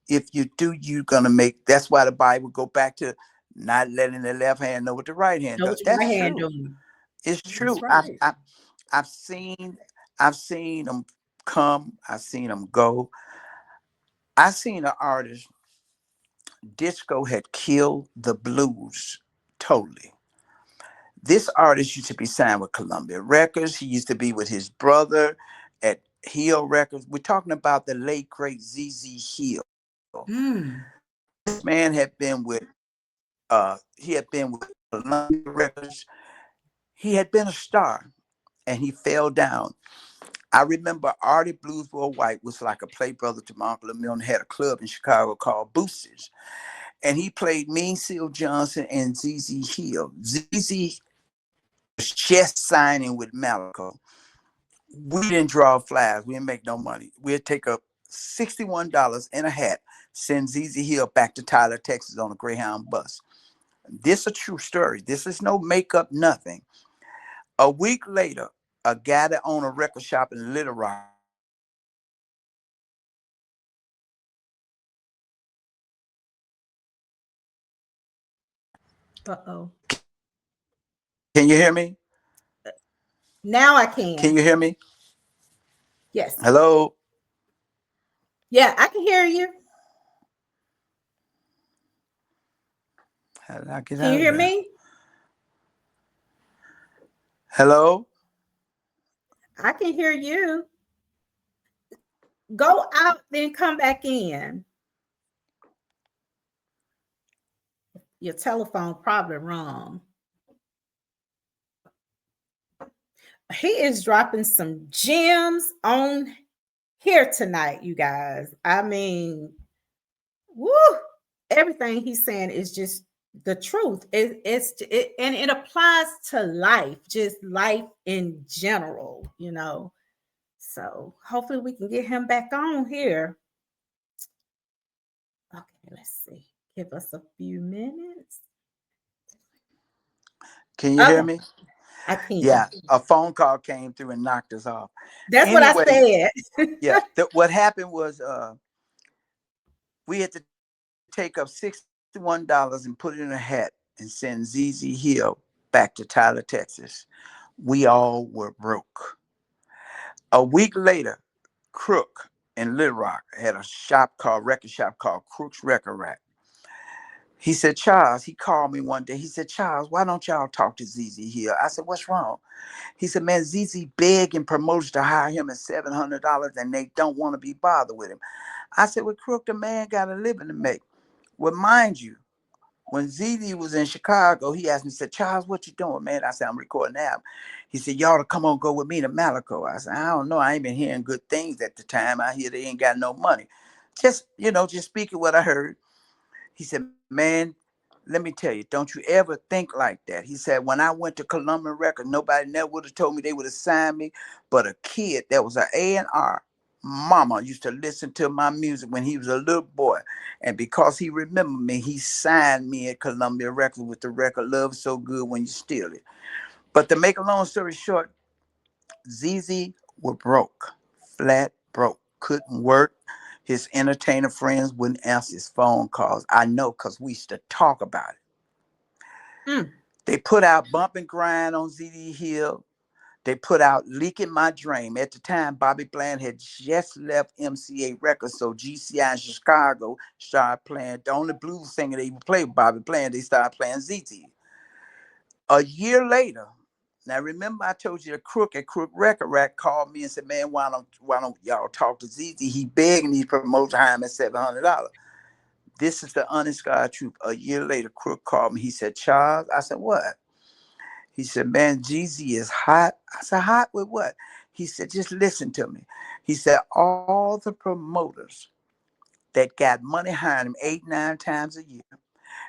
[SPEAKER 3] If you do, you're gonna make, that's why the Bible go back to not letting the left hand know what the right hand
[SPEAKER 2] know
[SPEAKER 3] does.
[SPEAKER 2] what your
[SPEAKER 3] That's
[SPEAKER 2] right hand
[SPEAKER 3] true.
[SPEAKER 2] doing.
[SPEAKER 3] It's
[SPEAKER 2] That's
[SPEAKER 3] true.
[SPEAKER 2] right.
[SPEAKER 3] I've seen I've seen them come, I've seen them go. I seen an artist, disco had killed the blues totally. This artist used to be signed with Columbia Records. He used to be with his brother at Hill Records. We're talking about the late great ZZ Hill.
[SPEAKER 2] Mm.
[SPEAKER 3] This man had been with he had been with Columbia Records. He had been a star and he fell down. I remember Artie Blues White was like a play brother to my Uncle Emil, and had a club in Chicago called Boosters. And he played Mean Seal Johnson and ZZ Hill. ZZ was just signing with Malaco. We didn't draw flies. We didn't make no money. We'd take up $61 in a hat, send ZZ Hill back to Tyler, Texas on a Greyhound bus. This is a true story. This is no makeup, nothing. A week later, a guy that owned a record shop in Little Rock.
[SPEAKER 2] Uh-oh.
[SPEAKER 3] Can you hear me?
[SPEAKER 2] Now I
[SPEAKER 3] Can
[SPEAKER 2] can.
[SPEAKER 3] you hear me?
[SPEAKER 2] Yes.
[SPEAKER 3] Hello?
[SPEAKER 2] Yeah, I can hear you.
[SPEAKER 3] How did I get
[SPEAKER 2] Can you
[SPEAKER 3] out of
[SPEAKER 2] hear
[SPEAKER 3] there?
[SPEAKER 2] me?
[SPEAKER 3] Hello?
[SPEAKER 2] I can hear you. Go out, then come back in. Your telephone probably wrong. He is dropping some gems on here tonight, you guys. I mean, woo! Everything he's saying is just the truth. And it applies to life, just life in general, you know. So hopefully we can get him back on here. Okay, let's see. Give us a few minutes.
[SPEAKER 3] Can you hear
[SPEAKER 2] Okay,
[SPEAKER 3] me?
[SPEAKER 2] I can.
[SPEAKER 3] Yeah, a phone call came through and knocked us off.
[SPEAKER 2] That's what I
[SPEAKER 3] Anyway,
[SPEAKER 2] said.
[SPEAKER 3] yeah, what happened was we had to take up $61 and put it in a hat and send ZZ Hill back to Tyler, Texas. We all were broke. A week later, Crook in Little Rock had a record shop called Crook's Record Rack. He said, Charles, he called me one day. He said, Charles, why don't y'all talk to ZZ Hill? I said, what's wrong? He said, man, ZZ begging promoters to hire him at $700 and they don't want to be bothered with him. I said, well, Crook, the man got a living to make. Well, mind you, when ZZ was in Chicago, he asked me, said, Charles, what you doing, man? I said, I'm recording an album. He said, y'all to come on, go with me to Malaco. I said, I don't know. I ain't been hearing good things at the time. I hear they ain't got no money. Just speaking what I heard. He said, man, let me tell you, don't you ever think like that. He said, when I went to Columbia Records, nobody never would have told me they would have signed me. But a kid that was an A&R mama used to listen to my music when he was a little boy. And because he remembered me, he signed me at Columbia Records with the record Love So Good When You Steal It. But to make a long story short, ZZ were broke, flat broke, couldn't work. His entertainer friends wouldn't answer his phone calls. I know because we used to talk about it.
[SPEAKER 2] Mm.
[SPEAKER 3] They put out Bump and Grind on ZD Hill. They put out Leaking My Dream. At the time, Bobby Bland had just left MCA Records, so GCI in Chicago started playing. The only blues singer they would play with Bobby Bland, they started playing ZT. A year later, now remember I told you the Crook at Crook Record Rack called me and said, man, why don't y'all talk to ZT? He begging these promoters to hire him at $700. This is the honest God truth. A year later, Crook called me. He said, Charles, I said, what? He said, man, Jeezy is hot. I said, hot with what? He said, just listen to me. He said, all the promoters that got money hiring him 8, 9 times a year,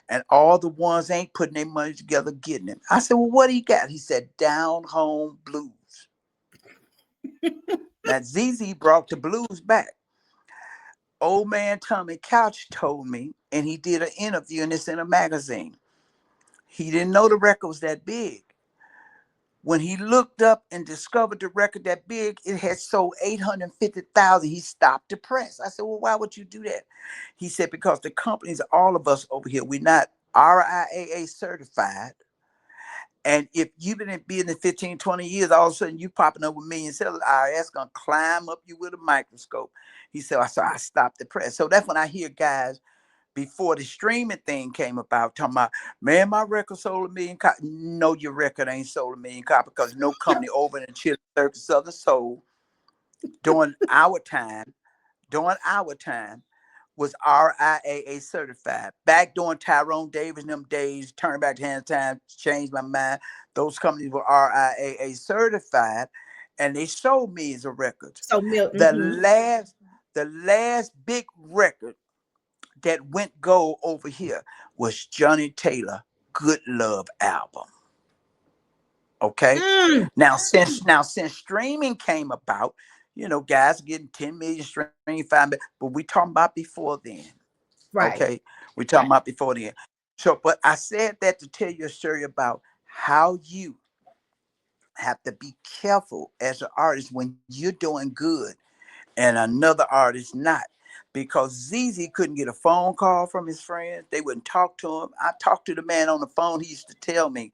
[SPEAKER 3] and all the ones ain't putting their money together getting him. I said, well, what do you got? He said, down home blues. Now, ZZ brought the blues back. Old man Tommy Couch told me, and he did an interview, and it's in a magazine. He didn't know the record was that big. When he looked up and discovered the record that big, it had sold 850,000. He stopped the press. I said, well, why would you do that? He said, because the companies, all of us over here, we're not RIAA certified. And if you've been in business 15, 20 years, all of a sudden you popping up with million sellers, IRS gonna climb up you with a microscope. He said, I stopped the press. So that's when I hear guys before the streaming thing came about talking about, man, my record sold 1,000,000 copies. No, your record ain't sold 1,000,000 copies because no company over in the Chili Circus Southern Soul during our time was RIAA certified. Back during Tyrone Davis, them days, turn back to hand time, changed my mind. Those companies were RIAA certified, and they sold millions of records.
[SPEAKER 2] So Milton.
[SPEAKER 3] The last big record that went gold over here was Johnny Taylor Good Love album. Okay.
[SPEAKER 2] Mm,
[SPEAKER 3] Now since streaming came about, guys getting 10 million streams, 5 million, but we talking about before then.
[SPEAKER 2] right.
[SPEAKER 3] Okay. We talking about before then. So, but I said that to tell you a story about how you have to be careful as an artist when you're doing good and another artist not. Because ZZ couldn't get a phone call from his friends. They wouldn't talk to him. I talked to the man on the phone. He used to tell me,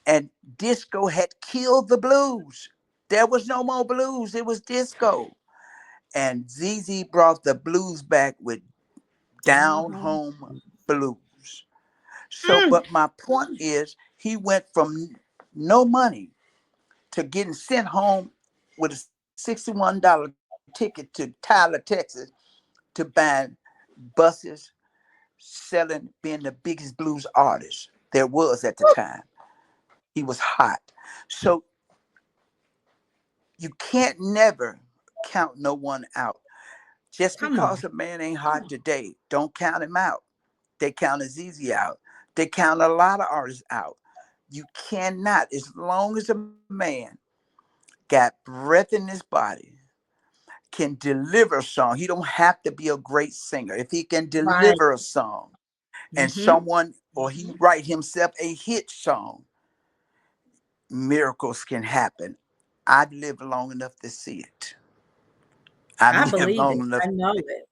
[SPEAKER 3] and disco had killed the blues. There was no more blues. It was disco. And ZZ brought the blues back with
[SPEAKER 2] Down
[SPEAKER 3] down
[SPEAKER 2] home.
[SPEAKER 3] home blues. So,
[SPEAKER 2] Mm,
[SPEAKER 3] but my point is, he went from no money to getting sent home with a $61 ticket to Tyler, Texas, to buying buses, selling, being the biggest blues artist there was at the time. He was hot. So you can't never count no one out. Just
[SPEAKER 2] come on.
[SPEAKER 3] because a man ain't hot today, don't count him out. They count ZZ out. They count a lot of artists out. You cannot, as long as a man got breath in his body, can deliver a song. He don't have to be a great singer. If he can
[SPEAKER 2] Right.
[SPEAKER 3] deliver a song and
[SPEAKER 2] Mm-hmm.
[SPEAKER 3] someone or he write himself a hit song, miracles can happen. I've lived long enough to see it. I've
[SPEAKER 2] I
[SPEAKER 3] lived
[SPEAKER 2] believe
[SPEAKER 3] long
[SPEAKER 2] it.
[SPEAKER 3] enough.
[SPEAKER 2] I know it.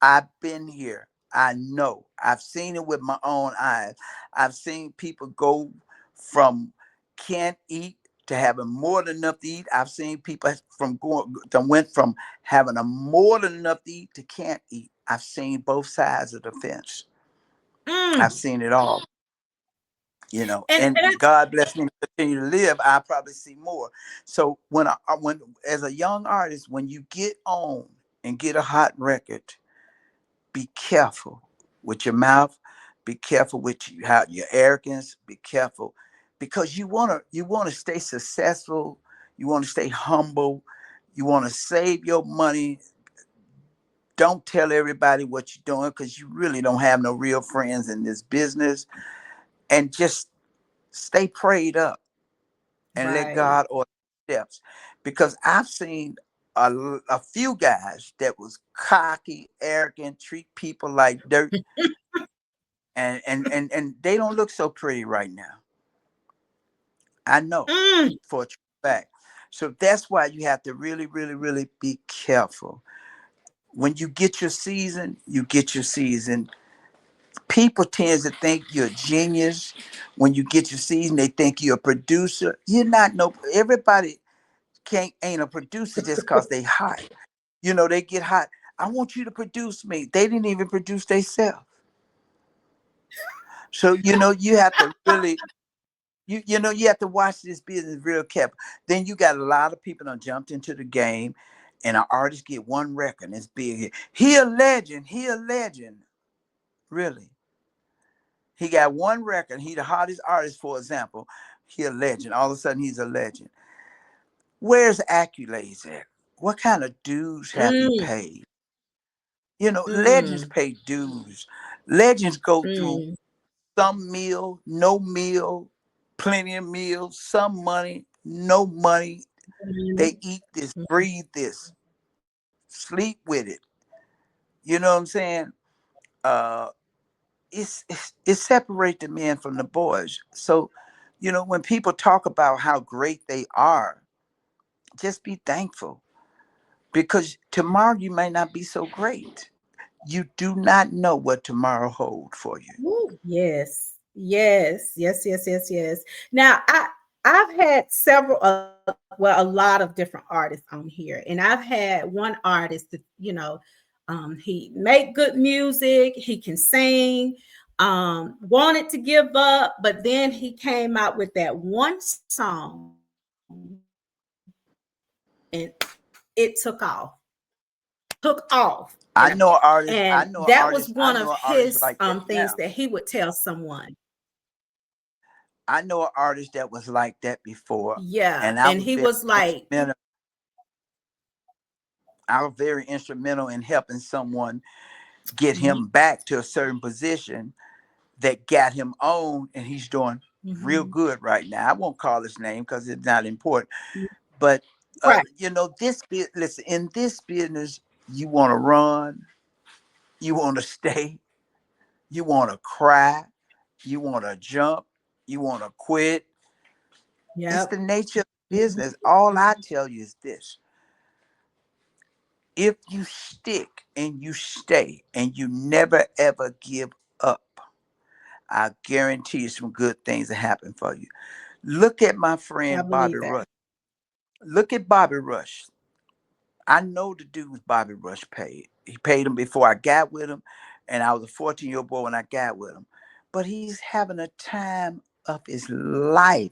[SPEAKER 3] I've been here. I know. I've seen it with my own eyes. I've seen people go from can't eat to having more than enough to eat. I've seen people from going that went from having a more than enough to eat to can't eat. I've seen both sides of the fence. I've
[SPEAKER 2] Mm.
[SPEAKER 3] seen it all. And
[SPEAKER 2] And
[SPEAKER 3] God bless me to continue to live. I probably see more. So when as a young artist, when you get on and get a hot record, be careful with your mouth. Be careful with how your arrogance. Be careful because you wanna stay successful. You want to stay humble. You want to save your money. Don't tell everybody what you're doing because you really don't have no real friends in this business. And just stay prayed up and let
[SPEAKER 2] right.
[SPEAKER 3] God order steps. Because I've seen a few guys that was cocky, arrogant, treat people like dirt, and they don't look so pretty right now. I know
[SPEAKER 2] Mm.
[SPEAKER 3] for a fact. So that's why you have to really, really, really be careful. When you get your season, you get your season. People tend to think you're a genius. When you get your season, they think you're a producer. You're not. No, everybody can't ain't a producer just because they hot. They get hot. I want you to produce me. They didn't even produce themselves. So you have to really you have to watch this business real careful. Then you got a lot of people that jumped into the game, and an artist get one record and it's big. He a legend. He a legend. Really, he got one record. He the hottest artist, for example. He a legend. All of a sudden, he's a legend. Where's accolades at? What kind of dues have he
[SPEAKER 2] Mm.
[SPEAKER 3] paid? Legends
[SPEAKER 2] Mm,
[SPEAKER 3] pay dues. Legends go through
[SPEAKER 2] mm,
[SPEAKER 3] some meal, no meal, plenty of meals, some money, no money. They
[SPEAKER 2] mm,
[SPEAKER 3] eat this,
[SPEAKER 2] mm.
[SPEAKER 3] breathe this, sleep with it. You know what I'm saying? Uh, it separates the men from the boys. So, when people talk about how great they are, just be thankful because tomorrow you may not be so great. You do not know what tomorrow holds for you.
[SPEAKER 2] Ooh, yes, yes, yes, yes, yes, yes. Now, I've had several, well, a lot of different artists on here, and I've had one artist that he make good music, he can sing, wanted to give up, but then he came out with that one song, and it took off, and that was one
[SPEAKER 3] I
[SPEAKER 2] of
[SPEAKER 3] know an artist
[SPEAKER 2] his
[SPEAKER 3] like that
[SPEAKER 2] things
[SPEAKER 3] now.
[SPEAKER 2] that he would tell someone.
[SPEAKER 3] I know an artist that was like that before,
[SPEAKER 2] Yeah,
[SPEAKER 3] and I
[SPEAKER 2] and
[SPEAKER 3] was
[SPEAKER 2] he
[SPEAKER 3] very
[SPEAKER 2] was like,
[SPEAKER 3] instrumental. I was very instrumental in helping someone get
[SPEAKER 2] mhm,
[SPEAKER 3] him back to a certain position that got him on, and he's doing real
[SPEAKER 2] mhm,
[SPEAKER 3] good right now. I won't call his name because it's not important. But
[SPEAKER 2] right,
[SPEAKER 3] listen, in this business, you want to run, you want to stay, you want to cry, you want to jump, you want to quit. It's
[SPEAKER 2] yep,
[SPEAKER 3] the nature of
[SPEAKER 2] mhm,
[SPEAKER 3] business. All I tell you is this: if you stick and you stay and you never ever give up, I guarantee you some good things will happen for you. Look at my
[SPEAKER 2] I
[SPEAKER 3] friend Bobby
[SPEAKER 2] believe that.
[SPEAKER 3] Rush. Look at Bobby Rush. I know the dudes Bobby Rush paid. He paid him before I got with him, and I was a 14-year-old boy when I got with him. But he's having a time of his life,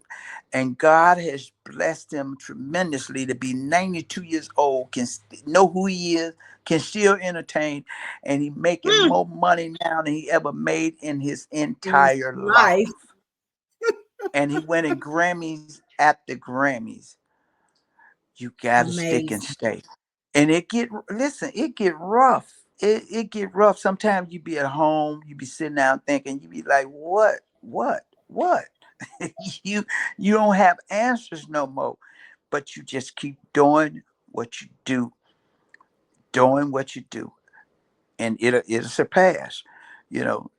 [SPEAKER 3] and God has blessed him tremendously to be 92 years old, can know who he is, can still entertain, and he making
[SPEAKER 2] Mm,
[SPEAKER 3] more money now than he ever made in his
[SPEAKER 2] in his
[SPEAKER 3] entire
[SPEAKER 2] life,
[SPEAKER 3] life. And he winning Grammys after Grammys. You gotta stick and
[SPEAKER 2] amazing.
[SPEAKER 3] stay. And it get rough. It get rough. Sometimes you be at home, you be sitting down thinking, you be like, what? you you don't have answers no more. But you just keep what you do, doing what you do, and it'll surpass.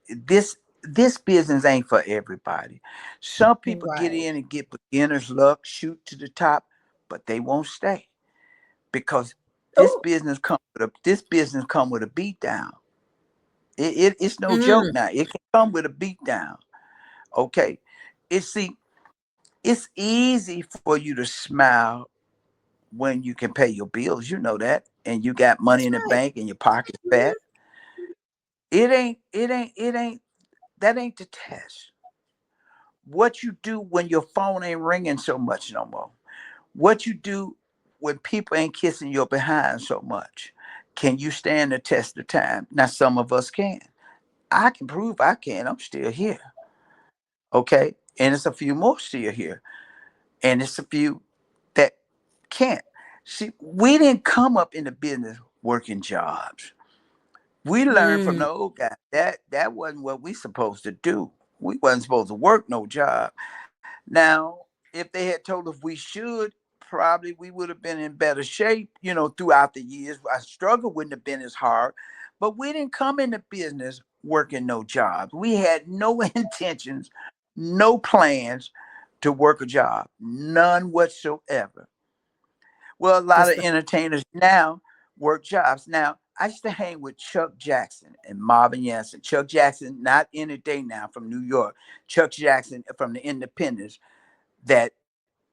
[SPEAKER 3] This business ain't for everybody. Some people get
[SPEAKER 2] Right.
[SPEAKER 3] in and get beginner's luck, shoot to the top, but they won't stay because
[SPEAKER 2] Oh,
[SPEAKER 3] this business come with a beat down. It's no joke
[SPEAKER 2] mm,
[SPEAKER 3] now. It can come with a beat down. Okay. See, it's easy for you to smile when you can pay your bills. You know that. And you got money
[SPEAKER 2] that's
[SPEAKER 3] in the
[SPEAKER 2] right.
[SPEAKER 3] bank and your pocket's fat.
[SPEAKER 2] Mhm.
[SPEAKER 3] It ain't that ain't the test. What you do when your phone ain't ringing so much no more. What you do when people ain't kissing your behind so much. Can you stand the test of time? Now some of us can. I can prove I can. I'm still here. Okay. And it's a few more still here. And it's a few that can't. See, we didn't come up in the business working jobs. We learned from
[SPEAKER 2] Mm,
[SPEAKER 3] the old guy. That wasn't what we supposed to do. We wasn't supposed to work no job. Now, if they had told us we should, probably we would have been in better shape, throughout the years. Our struggle wouldn't have been as hard. But we didn't come into business working no jobs. We had no intentions, no plans to work a job. None whatsoever. Well, a lot
[SPEAKER 2] just
[SPEAKER 3] of
[SPEAKER 2] the
[SPEAKER 3] entertainers now work jobs. Now, I used to hang with Chuck Jackson and Marvin Yancey. Chuck Jackson, not in a day now from New York. Chuck Jackson from the Independents that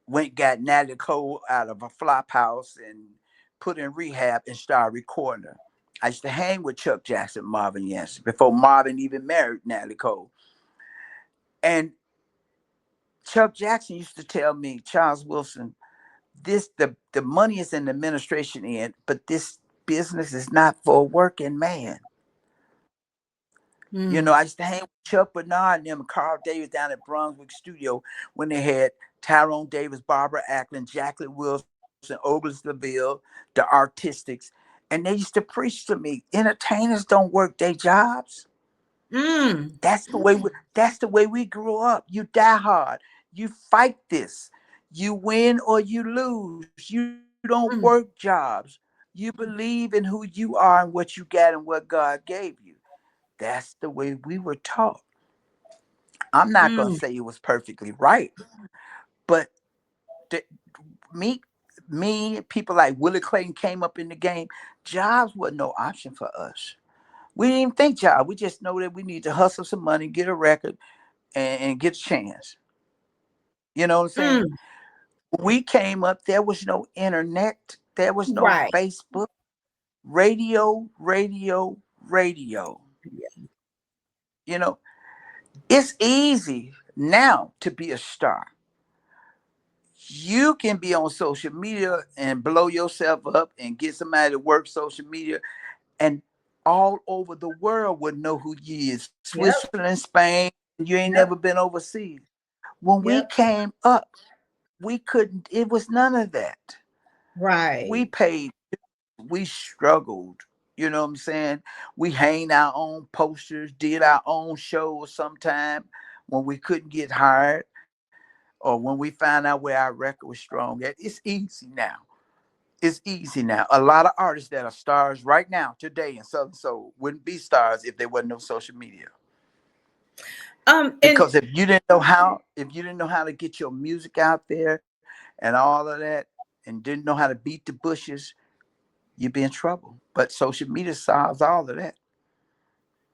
[SPEAKER 3] went got Natalie Cole out of a flop house and put in rehab and started recording her. I used to hang with Chuck Jackson, Marvin Yancey, before Marvin even married Natalie Cole. And Chuck Jackson used to tell me, Charles Wilson, the money is in the administration end, but this business is not for a working man.
[SPEAKER 2] mm,
[SPEAKER 3] I used to hang with Chuck Bernard and them, Carl Davis down at Brunswick Studio when they had Tyrone Davis, Barbara Acklin, Jacqueline Wilson, Oblis LaVille, the Artistics, And they used to preach to me, entertainers don't work their jobs.
[SPEAKER 2] Mm,
[SPEAKER 3] That's the way we grew up. You die hard. You fight this. You win or you lose. You don't work
[SPEAKER 2] mm,
[SPEAKER 3] jobs. You believe in who you are and what you got and what God gave you. That's the way we were taught. I'm not gonna
[SPEAKER 2] mm.
[SPEAKER 3] say it was perfectly right, but the, me, people like Willie Clayton came up in the game. Jobs were no option for us. We didn't even think job. We just know that we need to hustle some money, get a record, and get a chance. You know what I'm saying?
[SPEAKER 2] Mm,
[SPEAKER 3] We came up, there was no internet, there was no
[SPEAKER 2] right.
[SPEAKER 3] Facebook, radio, radio, radio. You know, it's easy now to be a star. You can be on social media and blow yourself up and get somebody to work social media, and all over the world would know who you is.
[SPEAKER 2] Yep.
[SPEAKER 3] Switzerland, Spain, you ain't never
[SPEAKER 2] Yep.
[SPEAKER 3] been overseas. When we
[SPEAKER 2] Yep.
[SPEAKER 3] came up, we couldn't, it was none of that. We
[SPEAKER 2] Right.
[SPEAKER 3] paid, we struggled. You know what I'm saying? We hanged our own posters, did our own shows sometime when we couldn't get hired or when we found out where our record was strong at. It's easy now. It's easy now. A lot of artists that are stars right now, today in Southern Soul, wouldn't be stars if there wasn't no social media.
[SPEAKER 2] And
[SPEAKER 3] Because if you didn't know how to get your music out there and all of that, and didn't know how to beat the bushes, you'd be in trouble. But social media solves all of that.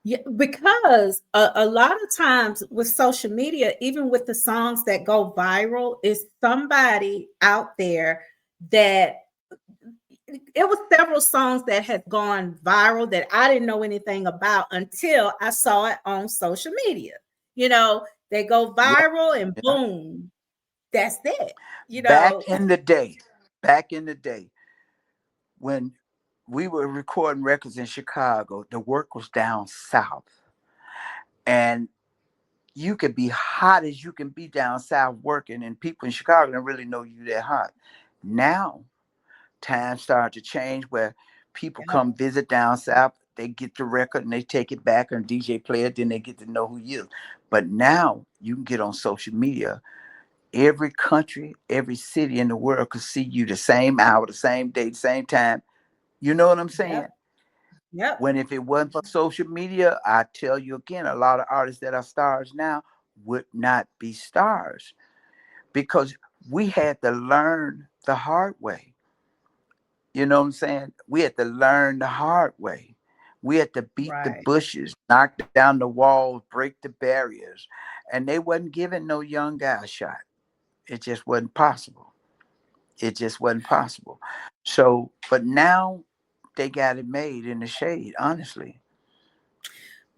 [SPEAKER 2] yeah, because a lot of times with social media, even with the songs that go viral, is somebody out there that it was several songs that had gone viral that I didn't know anything about until I saw it on social media. You know, they go
[SPEAKER 3] Yeah,
[SPEAKER 2] viral and
[SPEAKER 3] yeah.
[SPEAKER 2] boom, that's it. You
[SPEAKER 3] Back
[SPEAKER 2] know,
[SPEAKER 3] in the day, back in the day, when we were recording records in Chicago, the work was down south. And you could be hot as you can be down south working, and people in Chicago don't really know you that hot. Now, times start to change where people
[SPEAKER 2] yep,
[SPEAKER 3] come visit down south, they get the record and they take it back and DJ play it, then they get to know who you is. But now you can get on social media. Every country, every city in the world could see you the same hour, the same day, the same time. You know what I'm saying?
[SPEAKER 2] yep, yep,
[SPEAKER 3] When if it wasn't for social media, I tell you again, a lot of artists that are stars now would not be stars because we had to learn the hard way. You know what I'm saying? We had to learn the hard way. We had to beat the
[SPEAKER 2] right.
[SPEAKER 3] bushes, knock down the walls, break the barriers. And they wasn't giving no young guy a shot. It just wasn't possible. It just wasn't possible. So, but now they got it made in the shade, honestly.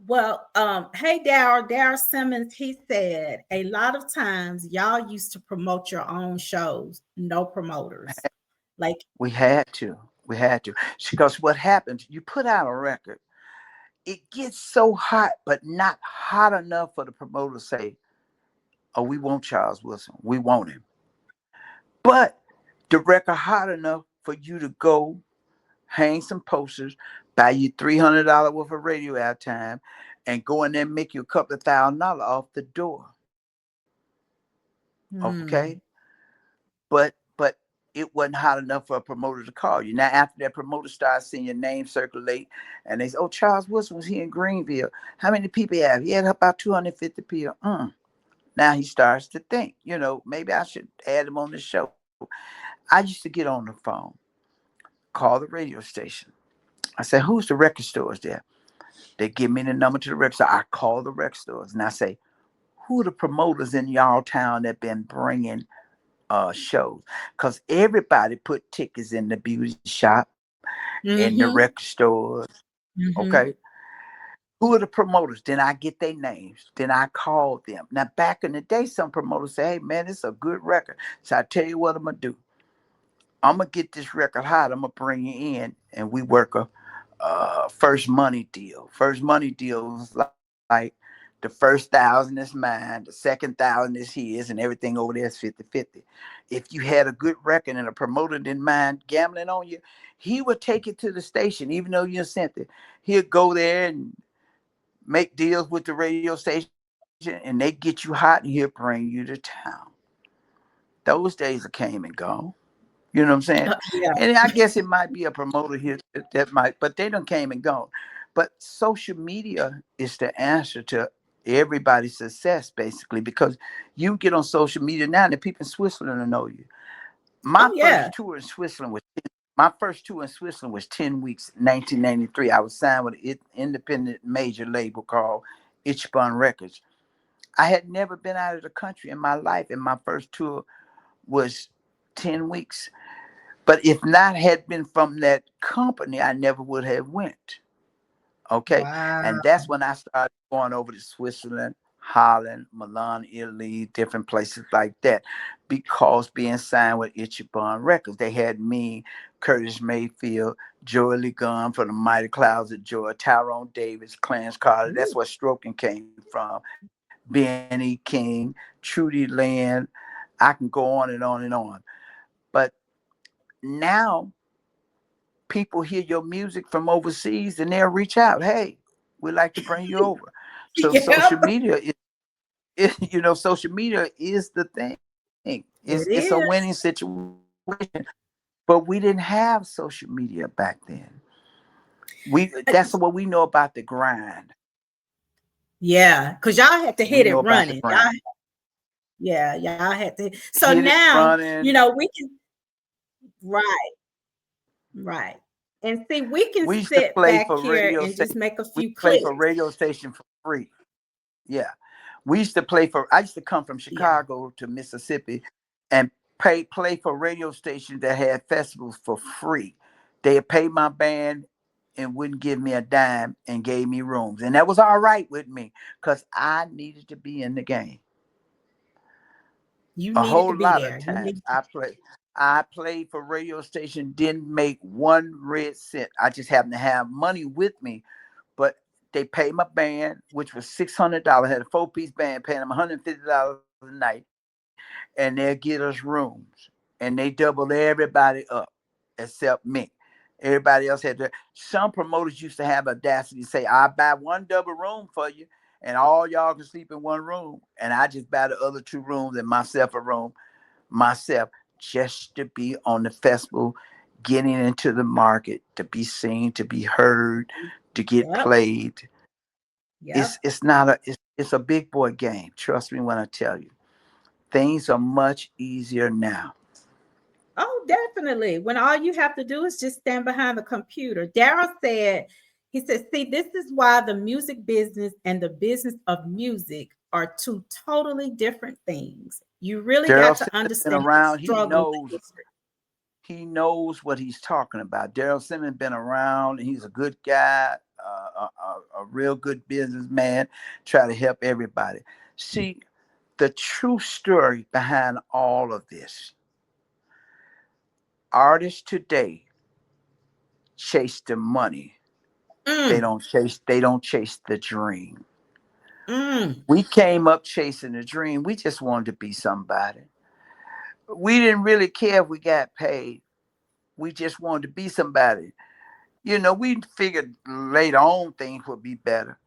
[SPEAKER 2] Well, hey, Darryl Simmons, he said a lot of times y'all used to promote your own shows, no promoters. Like,
[SPEAKER 3] We had to. We had to. Because what happens, you put out a record, it gets so hot, but not hot enough for the promoter to say, oh, we want Charles Wilson. We want him. But the record hot enough for you to go hang some posters, buy you $300 worth of radio airtime, and go in there and make you a couple of $1,000 off the door. Okay?
[SPEAKER 2] hmm,
[SPEAKER 3] But it wasn't hot enough for a promoter to call you. Now after that promoter starts seeing your name circulate and they say, oh, Charles Wilson was here in Greenville. How many people he have? He had about 250 people. Now he starts to think, maybe I should add him on the show. I used to get on the phone, call the radio station. I said, who's the record stores there? They give me the number to the record store. I call the record stores and I say, who are the promoters in y'all town that been bringing shows? Because everybody put tickets in the beauty shop, in the record
[SPEAKER 2] hmm,
[SPEAKER 3] stores. Okay.
[SPEAKER 2] hmm.
[SPEAKER 3] Who are the promoters? Then I get their names. Then I call them. Now, back in the day, some promoters say, hey, man, it's a good record. So I tell you what I'm going to do. I'm going to get this record hot. I'm going to bring you in and we work a first money deal. First money deal is like The first 1,000 is mine, the second 1,000 is his, and everything over there is 50-50. If you had a good record and a promoter didn't mind gambling on you, he would take it to the station, even though you sent it. He'd go there and make deals with the radio station, and they get you hot, and he'll bring you to town. Those days are came and gone. You know what I'm saying?
[SPEAKER 2] Yeah.
[SPEAKER 3] And I guess it might be a promoter here that might, but they done came and gone. But social media is the answer to everybody's success, basically, because you get on social media now, and the people in Switzerland will know you. My
[SPEAKER 2] Oh yeah.
[SPEAKER 3] first tour in Switzerland was my first tour in Switzerland was 10 weeks, 1993. I was signed with an independent major label called Ichiban Records. I had never been out of the country in my life, and my first tour was 10 weeks. But if not had been from that company, I never would have went. Okay. And
[SPEAKER 2] Wow.
[SPEAKER 3] that's when I started going over to Switzerland, Holland, Milan, Italy, different places like that. Because being signed with Ichiban Records, they had me, Curtis Mayfield, Joey Lee Gunn from the Mighty Clouds of Joy, Tyrone Davis, Clarence Carter. That's
[SPEAKER 2] Ooh.
[SPEAKER 3] where Stroking came from. Benny King, Trudy Land. I can go on and on and on. But now people hear your music from overseas and they'll reach out. Hey, we'd like to bring you over. So social
[SPEAKER 2] Yep.
[SPEAKER 3] media social media is the thing. It's a
[SPEAKER 2] It
[SPEAKER 3] winning
[SPEAKER 2] is.
[SPEAKER 3] situation. But we didn't have social media back then. That's
[SPEAKER 2] Uh,
[SPEAKER 3] what we know about the grind.
[SPEAKER 2] Yeah, because y'all had to
[SPEAKER 3] We
[SPEAKER 2] hit
[SPEAKER 3] know
[SPEAKER 2] it
[SPEAKER 3] about the
[SPEAKER 2] running.
[SPEAKER 3] grind.
[SPEAKER 2] Yeah, y'all had to. So
[SPEAKER 3] Hit it
[SPEAKER 2] now,
[SPEAKER 3] running.
[SPEAKER 2] we can, right, right. And see, we can
[SPEAKER 3] We used to
[SPEAKER 2] sit
[SPEAKER 3] play
[SPEAKER 2] back
[SPEAKER 3] for
[SPEAKER 2] here
[SPEAKER 3] radio
[SPEAKER 2] and
[SPEAKER 3] station.
[SPEAKER 2] just make a
[SPEAKER 3] We
[SPEAKER 2] few
[SPEAKER 3] play for
[SPEAKER 2] clicks.
[SPEAKER 3] radio station for free. Yeah. We used to play for, I used to come from
[SPEAKER 2] Yeah.
[SPEAKER 3] Chicago to Mississippi and play for radio stations that had festivals for free. They'd pay my band and wouldn't give me a dime and gave me rooms. And that was all right with me because I needed to be in the game.
[SPEAKER 2] You
[SPEAKER 3] A
[SPEAKER 2] needed to
[SPEAKER 3] whole
[SPEAKER 2] be
[SPEAKER 3] lot of
[SPEAKER 2] there. You
[SPEAKER 3] times
[SPEAKER 2] need.
[SPEAKER 3] I played for radio station, didn't make one red cent. I just happened to have money with me, but they paid my band, which was $600. Had a 4-piece band, paying them $150 a night, and they'll get us rooms, and they doubled everybody up except me. Everybody else had to. Some promoters used to have audacity to say, "I buy one double room for you, and all y'all can sleep in one room," and I just buy the other 2 rooms and myself a room myself, just to be on the festival, getting into the market, to be seen, to be heard, to get
[SPEAKER 2] Yep.
[SPEAKER 3] played.
[SPEAKER 2] Yep.
[SPEAKER 3] It's not it's a big boy game. Trust me when I tell you. Things are much easier now.
[SPEAKER 2] Oh, definitely. When all you have to do is just stand behind the computer. Daryl said, he said, see, this is why the music business and the business of music are two totally different things. You really got
[SPEAKER 3] Daryl
[SPEAKER 2] to
[SPEAKER 3] Simmons been
[SPEAKER 2] understand the
[SPEAKER 3] around.
[SPEAKER 2] struggle, the history.
[SPEAKER 3] He knows what he's talking about. Daryl Simmons been around. He's a good guy, a real good businessman. Try to help everybody. See, the true story behind all of this: artists today chase the money.
[SPEAKER 2] Mm,
[SPEAKER 3] They don't chase the dream.
[SPEAKER 2] mm,
[SPEAKER 3] We came up chasing the dream. We just wanted to be somebody. We didn't really care if we got paid. We just wanted to be somebody. We figured later on things would be better.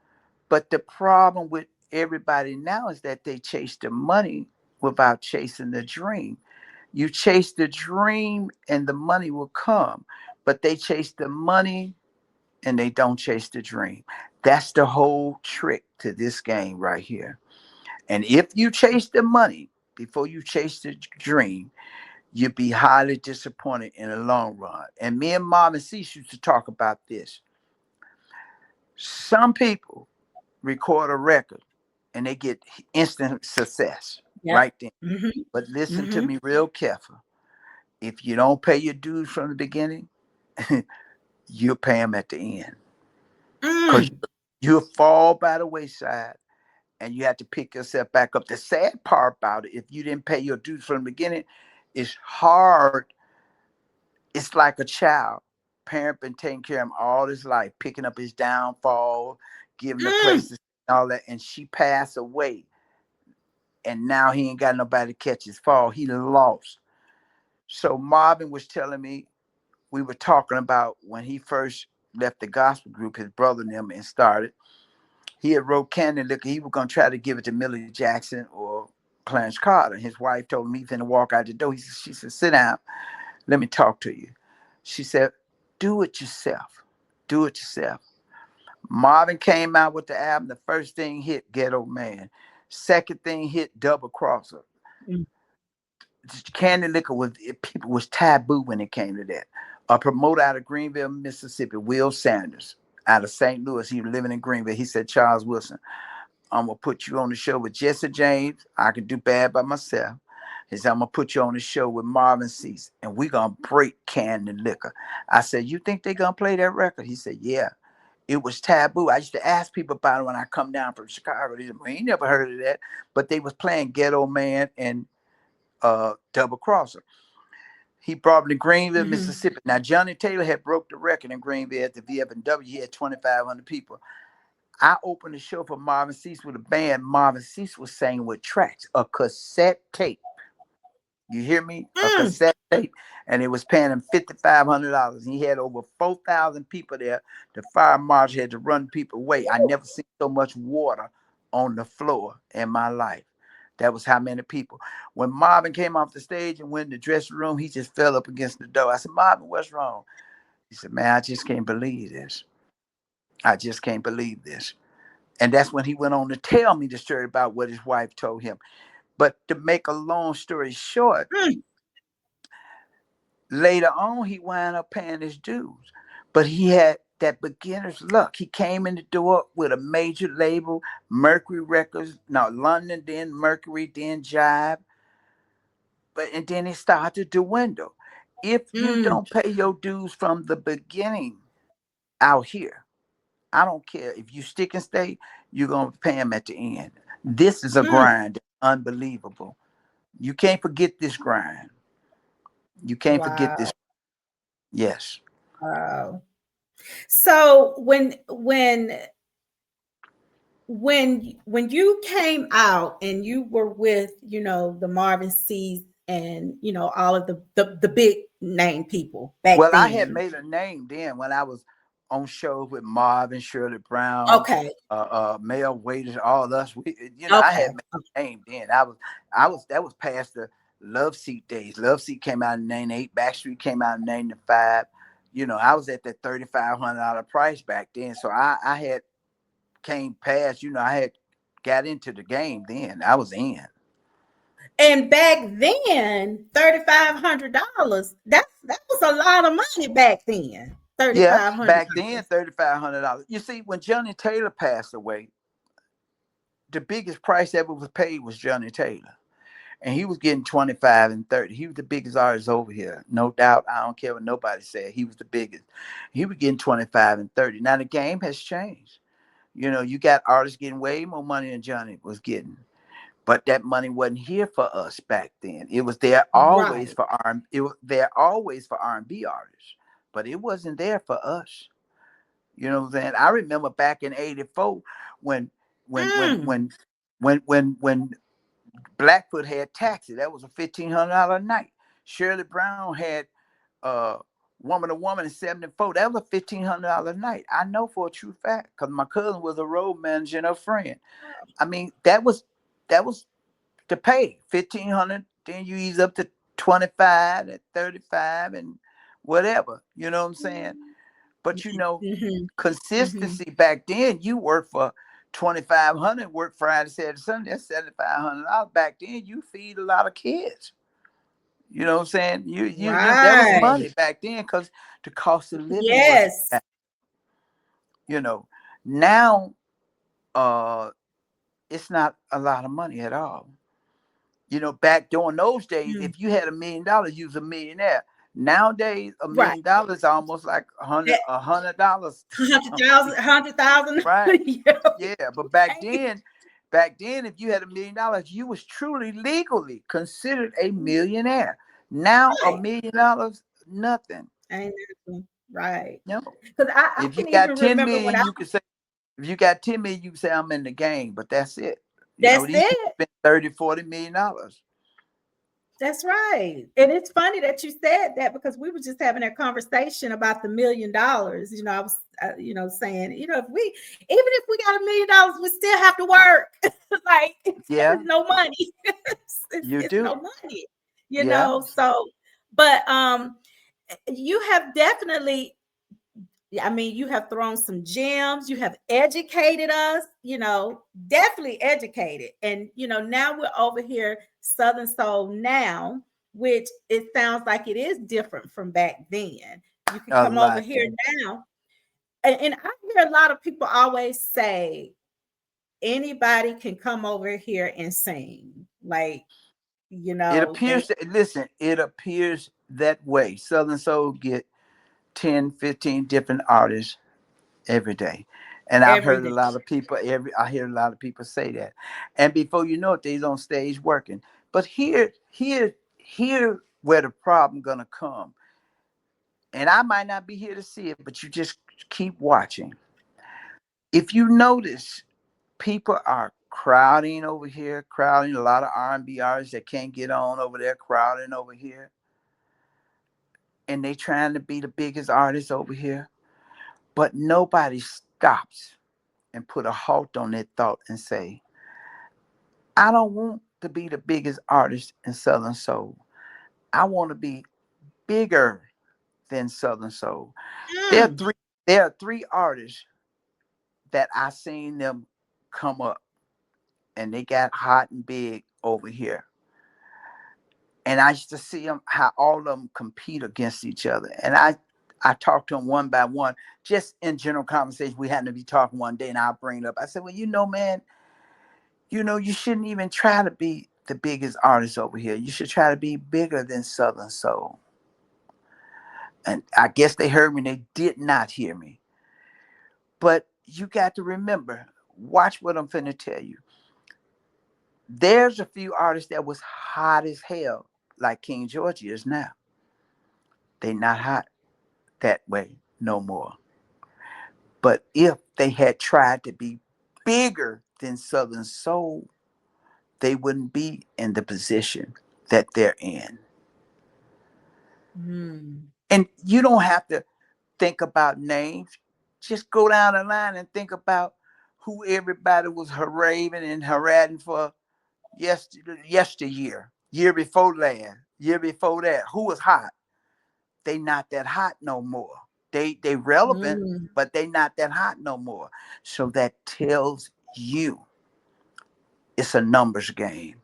[SPEAKER 3] But the problem with everybody now is that they chase the money without chasing the dream. You chase the dream and the money will come, but they chase the money and they don't chase the dream. That's the whole trick to this game right here. And if you chase the money before you chase the dream, you'll be highly disappointed in the long run. And me and Mom and Cease used to talk about this. Some people record a record and they get instant success
[SPEAKER 2] yep.
[SPEAKER 3] right then.
[SPEAKER 2] Mm-hmm.
[SPEAKER 3] But listen to
[SPEAKER 2] Mm-hmm.
[SPEAKER 3] me real careful. If you don't pay your dues from the beginning, you'll pay them at the end. Because
[SPEAKER 2] Mm,
[SPEAKER 3] you'll fall by the wayside and you have to pick yourself back up. The sad part about it, if you didn't pay your dues from the beginning, it's hard. It's like a child. Parent been taking care of him all his life, picking up his downfall, giving the
[SPEAKER 2] mm,
[SPEAKER 3] places. all that, and she passed away. And now he ain't got nobody to catch his fall. He lost. So Marvin was telling me, we were talking about when he first left the gospel group, his brother and them, and started. He had wrote Candy Liquor. He was gonna try to give it to Millie Jackson or Clarence Carter. His wife told him he's gonna walk out the door. She said, "Sit down. Let me talk to you." She said, "Do it yourself. Do it yourself." Marvin came out with the album. The first thing hit Ghetto Man. Second thing hit Double Crosser.
[SPEAKER 2] Mm.
[SPEAKER 3] Candy Liquor was, people was taboo when it came to that. A promoter out of Greenville, Mississippi, Will Sanders, out of St. Louis. He was living in Greenville. He said, "Charles Wilson, I'm gonna put you on the show with Jesse James. I can do Bad by myself." He said, "I'm gonna put you on the show with Marvin Cease, and we gonna break Candy Liquor." I said, "You think they gonna play that record?" He said, "Yeah." It was taboo. I used to ask people about it when I come down from Chicago. They said, "We ain't never heard of that." But they was playing Ghetto Man and Double Crosser. He brought him to Greenville,
[SPEAKER 2] Mhm.
[SPEAKER 3] Mississippi. Now, Johnny Taylor had broke the record in Greenville at the VFW. He had 2,500 people. I opened the show for Marvin Cease with a band. Marvin Cease was singing with tracks, a cassette tape. You hear me? A
[SPEAKER 2] Mm.
[SPEAKER 3] cassette tape. And it was paying him $5,500. He had over 4,000 people there. The fire marshal had to run people away. I never seen so much water on the floor in my life. That was how many people. When Marvin came off the stage and went in the dressing room, he just fell up against the door. I said, "Marvin, what's wrong?" He said, "Man, I just can't believe this. I just can't believe this." And that's when he went on to tell me the story about what his wife told him. But to make a long story short,
[SPEAKER 2] Mm.
[SPEAKER 3] later on, he wound up paying his dues. But he had that beginner's luck. He came in the door with a major label, Mercury Records, no, London, then Mercury, then Jive. And then it started to dwindle. If you
[SPEAKER 2] Mm.
[SPEAKER 3] don't pay your dues from the beginning out here, I don't care if you stick and stay, you're gonna pay them at the end. This is a
[SPEAKER 2] Mm.
[SPEAKER 3] grind, unbelievable. You can't forget this grind. You can't forget
[SPEAKER 2] Wow.
[SPEAKER 3] this. Yes.
[SPEAKER 2] Wow. So when you came out and you were with, the Marvin C's and all of the big name people back
[SPEAKER 3] Well, I had
[SPEAKER 2] then.
[SPEAKER 3] made a name then when I was on shows with Marvin, Shirley Brown,
[SPEAKER 2] Okay.
[SPEAKER 3] Mel Waiters, all of us. I
[SPEAKER 2] Okay.
[SPEAKER 3] had made a name then. I was that was past the Love Seat days. Love Seat came out in '98. Backstreet came out in '95. I was at that $3,500 price back then. So I had came past. I had got into the game then. I was in.
[SPEAKER 2] And back then, $3,500, that was a lot of money back then.
[SPEAKER 3] Yeah, back then,
[SPEAKER 2] $3,500.
[SPEAKER 3] $3,500. You see, when Johnny Taylor passed away, the biggest price ever was paid was Johnny Taylor. And he was getting 25 and 30. He was the biggest artist over here. No doubt. I don't care what nobody said. He was the biggest. He was getting 25 and 30. Now the game has changed. You got artists getting way more money than Johnny was getting. But that money wasn't here for us back then. It was there always
[SPEAKER 2] Right.
[SPEAKER 3] for it was there always for R&B artists. But it wasn't there for us. You know what I'm saying? I remember back in '84 when when when
[SPEAKER 2] Mm.
[SPEAKER 3] when when Blackfoot had Taxi. That was a $1,500 night. Shirley Brown had uh Woman to Woman in '74. That was a $1,500 night. I know for a true fact because my cousin was a road manager and a friend. I mean, that was to pay 1,500. Then you ease up to 25 and 35 and whatever. You know what I'm saying? But
[SPEAKER 2] Mhm. Mhm.
[SPEAKER 3] consistency back then, you work for 2,500, work Friday, Saturday, Sunday, that's $7,500. Back then, you feed a lot of kids. You know what I'm saying? You that was
[SPEAKER 2] Right.
[SPEAKER 3] money back then because the cost of living was
[SPEAKER 2] Yes.
[SPEAKER 3] that, you know. Now it's not a lot of money at all. Back during those days,
[SPEAKER 2] Mm.
[SPEAKER 3] if you had $1 million, you was a millionaire. Nowadays, a
[SPEAKER 2] Right.
[SPEAKER 3] million dollars is almost like $100.
[SPEAKER 2] 100,000, 100,000.
[SPEAKER 3] Right.
[SPEAKER 2] Yeah.
[SPEAKER 3] Yeah. But back then, if you had $1 million, you was truly legally considered a millionaire. Now a
[SPEAKER 2] Right.
[SPEAKER 3] $1 million, nothing.
[SPEAKER 2] Ain't nothing. Right.
[SPEAKER 3] No.
[SPEAKER 2] Because I
[SPEAKER 3] If you
[SPEAKER 2] can
[SPEAKER 3] got
[SPEAKER 2] even
[SPEAKER 3] 10
[SPEAKER 2] remember when
[SPEAKER 3] million,
[SPEAKER 2] I
[SPEAKER 3] you could say. If you got 10 million, you can say I'm in the game, but that's it.
[SPEAKER 2] That's
[SPEAKER 3] These people
[SPEAKER 2] it.
[SPEAKER 3] spend 30, $40 million.
[SPEAKER 2] That's right. And it's funny that you said that because we were just having a conversation about the $1 million. I was, saying, if we got $1 million, we still have to work. Like
[SPEAKER 3] Yeah,
[SPEAKER 2] it's no money.
[SPEAKER 3] you
[SPEAKER 2] It's no
[SPEAKER 3] do.
[SPEAKER 2] money,
[SPEAKER 3] Yeah,
[SPEAKER 2] So, but you have definitely, you have thrown some gems. You have educated us, definitely educated. And, now we're over here, Southern Soul now, which it sounds like it is different from back then. You can
[SPEAKER 3] a
[SPEAKER 2] come over
[SPEAKER 3] lot.
[SPEAKER 2] here now. And I hear a lot of people always say, anybody can come over here and sing. Like,
[SPEAKER 3] It
[SPEAKER 2] they
[SPEAKER 3] appears that, listen, it appears that way. Southern Soul get 10, 15 different artists every day. And I've
[SPEAKER 2] every
[SPEAKER 3] heard a
[SPEAKER 2] day.
[SPEAKER 3] lot of people I hear a lot of people say that. And before you know it, they's on stage working. But here where the problem gonna come. And I might not be here to see it, but you just keep watching. If you notice, people are crowding over here, crowding a lot of R&B artists that can't get on over there, crowding over here. And they trying to be the biggest artist over here. But nobody stops and put a halt on that thought and say, I don't want to be the biggest artist in Southern Soul. I want to be bigger than Southern Soul. There are
[SPEAKER 2] Mm,
[SPEAKER 3] three there are three artists that I seen them come up and they got hot and big over here. And I used to see them how all of them compete against each other. And I talked to them one by one, just in general conversation. We happened to be talking one day, and I'll bring it up. I said, well, man, you shouldn't even try to be the biggest artist over here. You should try to be bigger than Southern Soul. And I guess they heard me. They did not hear me. But you got to remember, watch what I'm finna tell you. There's a few artists that was hot as hell, like King George is now. They not hot that way no more. But if they had tried to be bigger than Southern Soul, they wouldn't be in the position that they're in.
[SPEAKER 2] mm,
[SPEAKER 3] And you don't have to think about names. Just go down the line and think about who everybody was haranguing and haranguing for yesteryear, year before last, year before that. Who was hot? They not that hot no more. They relevant,
[SPEAKER 2] mm,
[SPEAKER 3] but they not that hot no more. So that tells you it's a numbers game.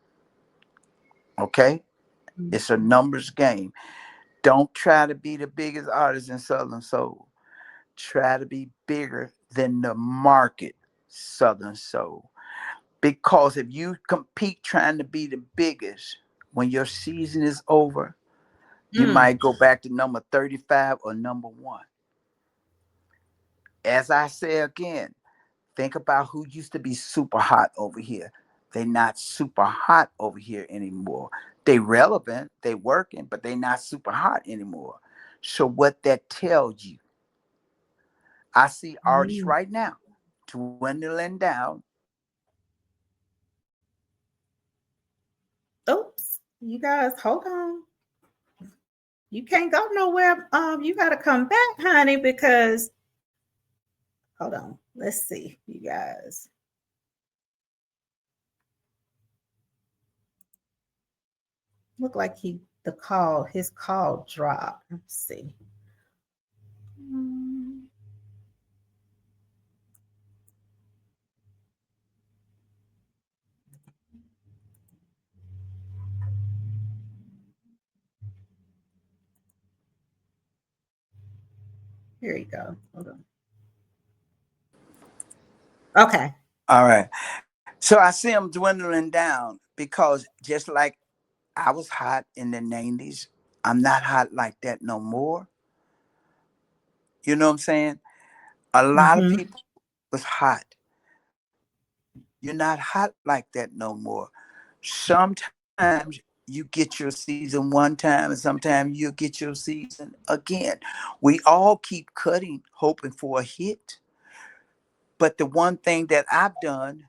[SPEAKER 3] Okay?
[SPEAKER 2] mm,
[SPEAKER 3] It's a numbers game. Don't try to be the biggest artist in Southern Soul. Try to be bigger than the market Southern Soul. Because if you compete trying to be the biggest, when your season is over, you
[SPEAKER 2] mm,
[SPEAKER 3] might go back to number 35 or number one. As I say again, think about who used to be super hot over here. They're not super hot over here anymore. They relevant, they working, but they not super hot anymore. So what that tells you, I see artists
[SPEAKER 2] mm.
[SPEAKER 3] right now dwindling down.
[SPEAKER 2] Oops, you guys, hold on. You can't go nowhere. You got to come back, honey, because hold on. Let's see, you guys. Look like his call dropped. Let's see. Mm, Here you go. Hold on. Okay.
[SPEAKER 3] All right. So I see them dwindling down because just like I was hot in the 90s, I'm not hot like that no more. You know what I'm saying? A lot of
[SPEAKER 2] Mm-hmm.
[SPEAKER 3] people was hot. You're not hot like that no more. Sometimes you get your season one time and sometimes you'll get your season again. We all keep cutting, hoping for a hit. But the one thing that I've done,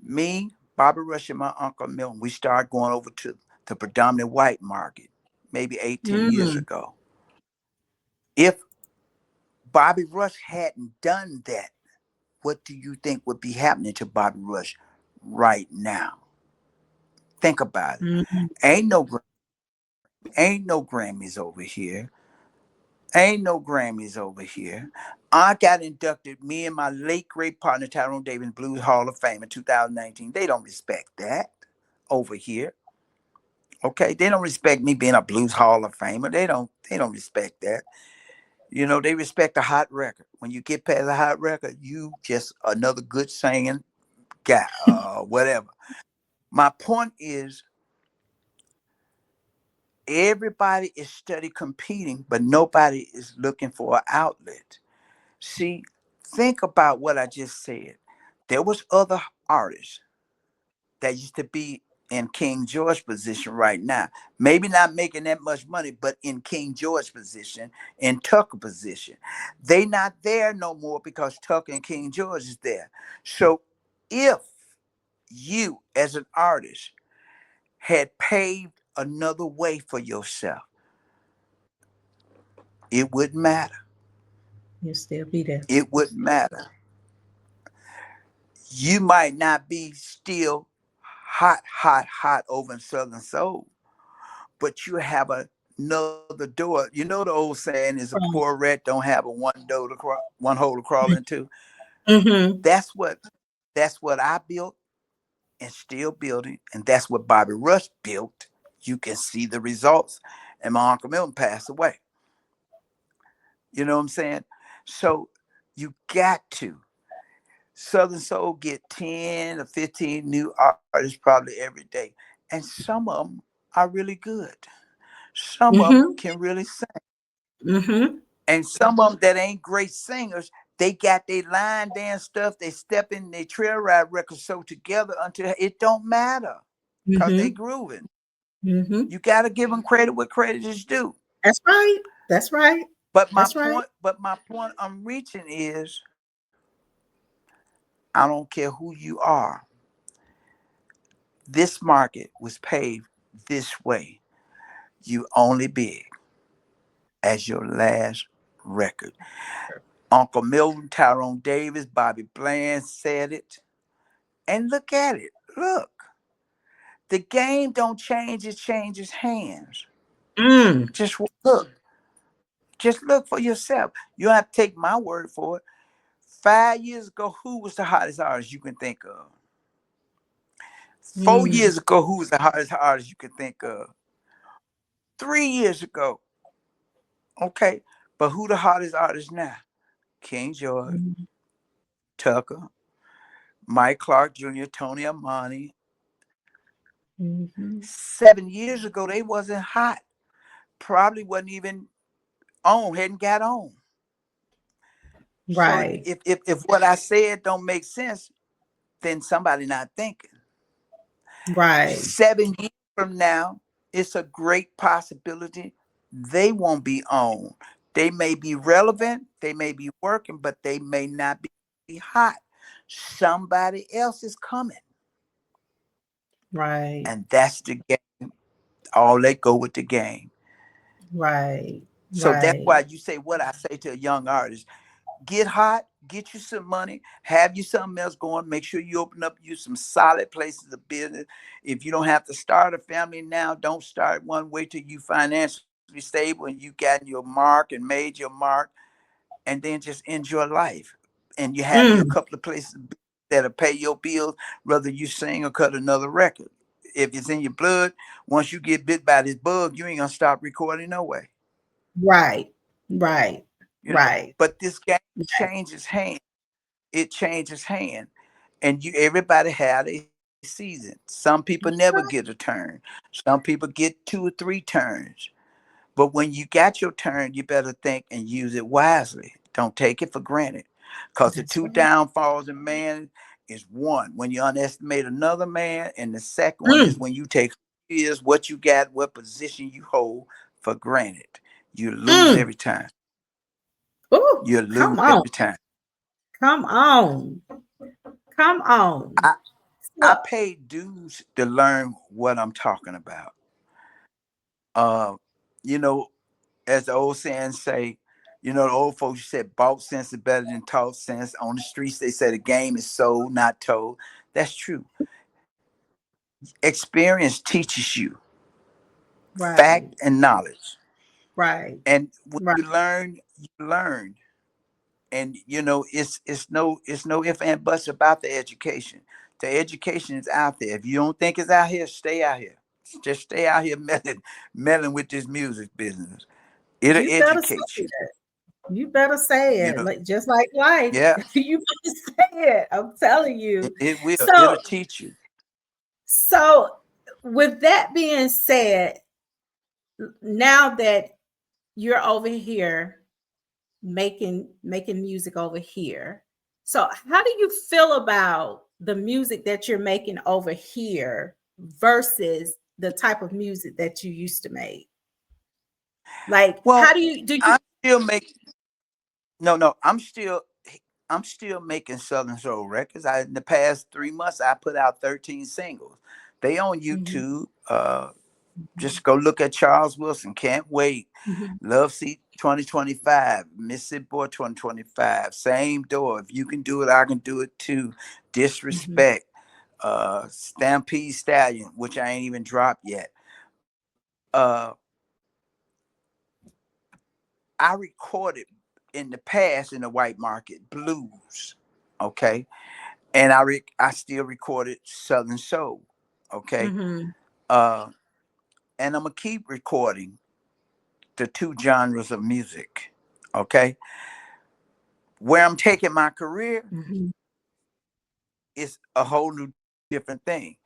[SPEAKER 3] me, Bobby Rush, and my Uncle Milton, we started going over to the predominant white market maybe 18 years
[SPEAKER 2] Mm.
[SPEAKER 3] ago. If Bobby Rush hadn't done that, what do you think would be happening to Bobby Rush right now? Think about it.
[SPEAKER 2] Mm.
[SPEAKER 3] Ain't no ain't no Grammys over here. Ain't no Grammys over here. I got inducted, me and my late great partner Tyrone Davis, Blues Hall of Fame in 2019. They don't respect that over here. Okay, they don't respect me being a Blues Hall of Famer. They don't respect that. You know, they respect a hot record. When you get past a hot record, you just another good singing guy, whatever. My point is, everybody is steady competing, but nobody is looking for an outlet. See, think about what I just said. There was other artists that used to be in King George position right now. Maybe not making that much money, but in King George position, in Tucker position. They not there no more because Tucker and King George is there. So if you as an artist had paved another way for yourself, it wouldn't matter.
[SPEAKER 2] You'll still be there.
[SPEAKER 3] It wouldn't matter. You might not be still hot, hot, hot over in Southern Soul, but you have another door. You know the old saying is a poor
[SPEAKER 2] Right.
[SPEAKER 3] rat don't have a one hole to crawl into.
[SPEAKER 2] Mm-hmm.
[SPEAKER 3] That's what I built and still building, and that's what Bobby Rush built. You can see the results, and my Uncle Milton passed away. You know what I'm saying? So you got to. Southern Soul get 10 or 15 new artists probably every day. And some of them are really good. Some of them
[SPEAKER 2] Mm-hmm.
[SPEAKER 3] can really sing.
[SPEAKER 2] Mm-hmm.
[SPEAKER 3] And some of them that ain't great singers, they got their line dance stuff. They step in their trail ride records so together until it don't matter because they
[SPEAKER 2] Mm-hmm.
[SPEAKER 3] grooving.
[SPEAKER 2] Mm-hmm.
[SPEAKER 3] You got to give them credit what credit is due.
[SPEAKER 2] That's right. That's right. That's right.
[SPEAKER 3] But my point I'm reaching is, I don't care who you are. This market was paved this way. You only big as your last record. Uncle Milton, Tyrone Davis, Bobby Bland said it. And look at it. Look. The game don't change, it changes hands.
[SPEAKER 2] Mm.
[SPEAKER 3] Just look. Just look for yourself. You don't have to take my word for it. 5 years ago, who was the hottest artist you can think of? Four
[SPEAKER 2] Mm.
[SPEAKER 3] years ago, who was the hottest artist you can think of? 3 years ago. Okay. But who the hottest artist now? King George,
[SPEAKER 2] Mm.
[SPEAKER 3] Tucker, Mike Clark Jr., Tony Amani.
[SPEAKER 2] Mm-hmm.
[SPEAKER 3] 7 years ago, they wasn't hot. Probably wasn't even on, hadn't got on. So
[SPEAKER 2] Right.
[SPEAKER 3] if what I said don't make sense, then somebody not thinking.
[SPEAKER 2] Right.
[SPEAKER 3] 7 years from now, it's a great possibility they won't be on. They may be relevant, they may be working, but they may not be hot. Somebody else is coming.
[SPEAKER 2] Right.
[SPEAKER 3] And that's the game. All they go with the game.
[SPEAKER 2] Right.
[SPEAKER 3] So that's
[SPEAKER 2] Right.
[SPEAKER 3] why you say what I say to a young artist: get hot, get you some money, have you something else going. Make sure you open up you some solid places of business. If you don't have to start a family now, don't start one. Wait till you financially stable and you got your mark and made your mark, and then just enjoy life. And you have your
[SPEAKER 2] Mm.
[SPEAKER 3] couple of places that'll pay your bills, whether you sing or cut another record. If it's in your blood, once you get bit by this bug, you ain't gonna stop recording no way.
[SPEAKER 2] Right. Right.
[SPEAKER 3] You know,
[SPEAKER 2] Right.
[SPEAKER 3] but this game
[SPEAKER 2] Right.
[SPEAKER 3] changes hands. It changes hand, and you everybody had a season. Some people never
[SPEAKER 2] That's
[SPEAKER 3] get a
[SPEAKER 2] right.
[SPEAKER 3] turn. Some people get 2 or 3 turns. But when you got your turn, you better think and use it wisely. Don't take it for granted, because the
[SPEAKER 2] That's
[SPEAKER 3] two
[SPEAKER 2] right.
[SPEAKER 3] downfalls in man is one when you underestimate another man, and the second one is
[SPEAKER 2] Mm.
[SPEAKER 3] when you take who is what you got, what position you hold for granted. You lose
[SPEAKER 2] Mm.
[SPEAKER 3] every time.
[SPEAKER 2] Ooh,
[SPEAKER 3] You lose
[SPEAKER 2] come
[SPEAKER 3] every
[SPEAKER 2] on.
[SPEAKER 3] time.
[SPEAKER 2] Come on. Come on.
[SPEAKER 3] I
[SPEAKER 2] So,
[SPEAKER 3] I paid dues to learn what I'm talking about. Uh, you know, as the old saying say, the old folks said, "Bought sense is better than taught sense." On the streets, they say the game is sold, not told. That's true. Experience teaches you
[SPEAKER 2] right,
[SPEAKER 3] fact and knowledge,
[SPEAKER 2] right,
[SPEAKER 3] and when
[SPEAKER 2] right.
[SPEAKER 3] you learn, and it's no if and buts about the education. The education is out there. If you don't think it's out here, stay out here. Just stay out here meddling with this music business. It'll
[SPEAKER 2] You better say
[SPEAKER 3] educate you.
[SPEAKER 2] it. You better say
[SPEAKER 3] You
[SPEAKER 2] it.
[SPEAKER 3] know,
[SPEAKER 2] Like just like life.
[SPEAKER 3] yeah,
[SPEAKER 2] You better say it. I'm telling you.
[SPEAKER 3] it will.
[SPEAKER 2] So
[SPEAKER 3] It'll teach you.
[SPEAKER 2] so with that being said, now that you're over here making music over here. So how do you feel about the music that you're making over here versus the type of music that you used to make? Like how
[SPEAKER 3] Well,
[SPEAKER 2] do you
[SPEAKER 3] I'm still making. No, no, I'm still making Southern Soul records. In the past 3 months, I put out 13 singles. They on
[SPEAKER 2] Mhm,
[SPEAKER 3] YouTube.
[SPEAKER 2] mhm,
[SPEAKER 3] Just go look at Charles Wilson. Can't wait.
[SPEAKER 2] mhm,
[SPEAKER 3] Love Seat 2025. Mississippi Boy 2025. Same door. If you can do it, I can do it too.
[SPEAKER 2] mhm.
[SPEAKER 3] Disrespect. Stampede Stallion, which I ain't even dropped yet. Uh, I recorded in the past in the white market blues. Okay. And I still recorded Southern Soul. Okay.
[SPEAKER 2] Mhm.
[SPEAKER 3] Uh, and I'm gonna keep recording the two genres of music. Okay. Where I'm taking my career
[SPEAKER 2] Mhm.
[SPEAKER 3] is a whole new different thing.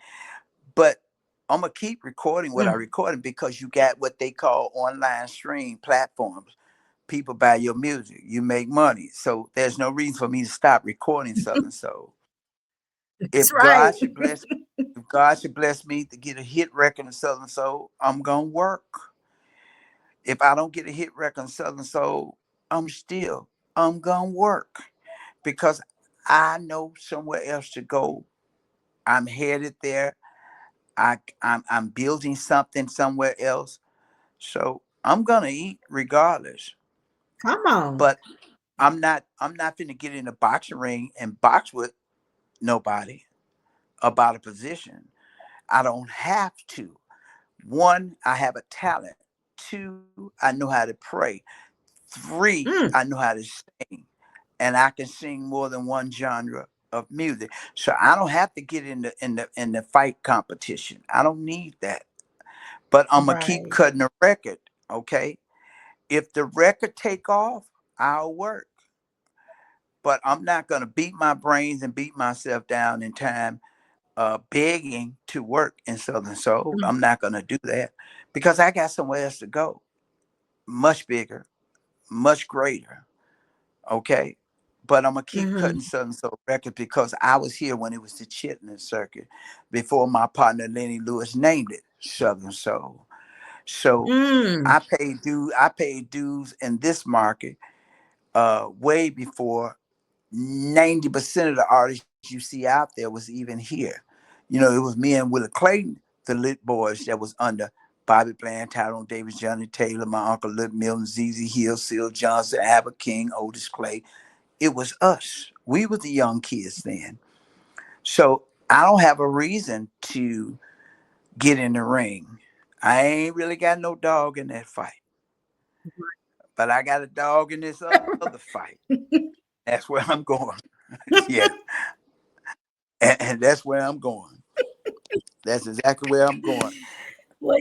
[SPEAKER 3] But I'm gonna keep recording what I
[SPEAKER 2] Mm.
[SPEAKER 3] recorded because you got what they call online stream platforms. People buy your music, you make money. So there's no reason for me to stop recording Southern Soul.
[SPEAKER 2] That's
[SPEAKER 3] If
[SPEAKER 2] right.
[SPEAKER 3] God should bless if God should bless me to get a hit record in Southern Soul, I'm gonna work. If I don't get a hit record in Southern Soul, I'm gonna work because I know somewhere else to go. I'm headed there. I'm building something somewhere else. So I'm gonna eat regardless.
[SPEAKER 2] Come on.
[SPEAKER 3] But I'm not gonna get in a boxing ring and box with nobody about a position. I don't have to. One, I have a talent. Two, I know how to pray. Three, I
[SPEAKER 2] Mm.
[SPEAKER 3] know how to sing. And I can sing more than one genre of music. So I don't have to get in the fight competition. I don't need that. But I'm gonna keep
[SPEAKER 2] Right.
[SPEAKER 3] cutting the record. Okay. If the record take off, I'll work. But I'm not gonna beat my brains and beat myself down in time begging to work in Southern Soul.
[SPEAKER 2] Mm.
[SPEAKER 3] I'm not gonna do that because I got somewhere else to go. Much bigger, much greater. Okay. But I'm gonna keep
[SPEAKER 2] Mhm.
[SPEAKER 3] cutting Southern Soul records because I was here when it was the Chitlin circuit before my partner Lenny Lewis named it Southern Soul. So
[SPEAKER 2] Mm.
[SPEAKER 3] I paid dues in this market way before 90% of the artists you see out there was even here. It was me and Willa Clayton, the Lit Boys, that was under Bobby Bland, Tyrone Davis, Johnny Taylor, my uncle Lip Milton, ZZ Hill, Seal Johnson, Albert King, Otis Clay. It was us. We were the young kids then. So I don't have a reason to get in the ring. I ain't really got no dog in that fight, but I got a dog in this other fight. That's where I'm going. Yeah, and that's where I'm going. That's exactly where I'm going.
[SPEAKER 2] Well,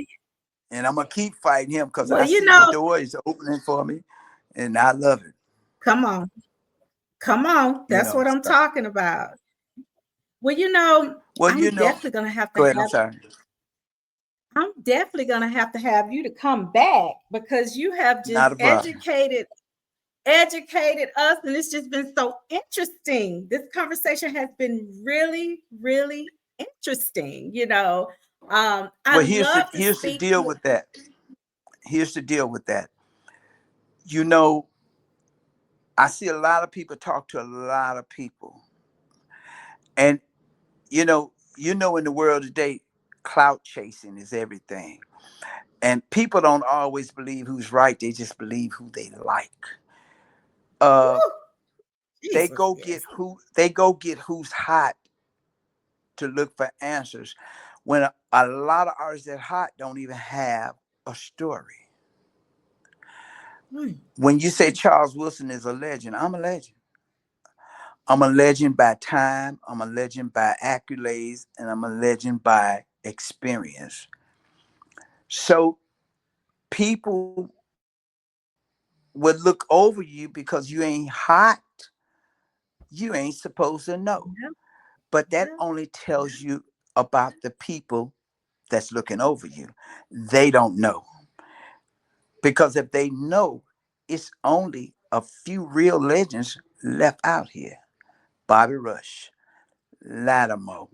[SPEAKER 3] And I'm gonna keep fighting him because
[SPEAKER 2] well,
[SPEAKER 3] I
[SPEAKER 2] you
[SPEAKER 3] see the
[SPEAKER 2] know,
[SPEAKER 3] door is opening for me, and I love it.
[SPEAKER 2] come on. Come on.
[SPEAKER 3] You
[SPEAKER 2] That's
[SPEAKER 3] know.
[SPEAKER 2] what I'm
[SPEAKER 3] So,
[SPEAKER 2] talking about. Well,
[SPEAKER 3] well, go ahead. I'm sorry.
[SPEAKER 2] I'm definitely gonna have to have you to come back because you have just
[SPEAKER 3] Not a problem.
[SPEAKER 2] educated us, and it's just been so interesting. This conversation has been really, really interesting. I
[SPEAKER 3] Well, here's the
[SPEAKER 2] love to
[SPEAKER 3] here's the
[SPEAKER 2] speak
[SPEAKER 3] deal
[SPEAKER 2] with.
[SPEAKER 3] with that. Here's the deal with that. You know, I see a lot of people talk to a lot of people, and in the world today, clout chasing is everything, and people don't always believe who's right. They just believe who they like. Uh,
[SPEAKER 2] Woo, Jesus, yes.
[SPEAKER 3] they go get who's hot to look for answers, when a lot of artists that hot don't even have a story.
[SPEAKER 2] Mm,
[SPEAKER 3] When you say Charles Wilson is a legend, I'm a legend. I'm a legend by time, I'm a legend by accolades, and I'm a legend by experience. So people would look over you because you ain't hot, you ain't supposed to know.
[SPEAKER 2] yeah,
[SPEAKER 3] But that
[SPEAKER 2] yeah.
[SPEAKER 3] only tells you about the people that's looking over you. They don't know. Because if they know, it's only a few real legends left out here. Bobby Rush, Latimer,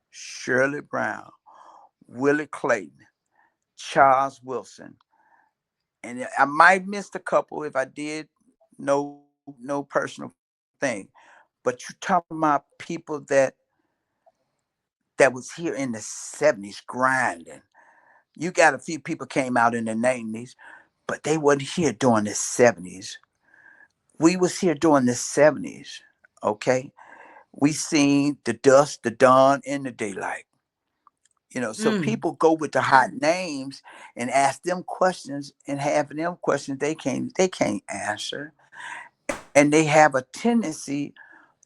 [SPEAKER 3] Shirley Brown, Willie Clayton, Charles Wilson. And I might missed a couple. If I did, no personal thing. But you're talking about people that was here in the 70s grinding. You got a few people came out in the 90s, but they wasn't here during the 70s. We was here during the 70s. Okay. We seen the dusk, the dawn, and the daylight. So
[SPEAKER 2] Mm,
[SPEAKER 3] people go with the hot names and ask them questions, and having them questions they can't answer. And they have a tendency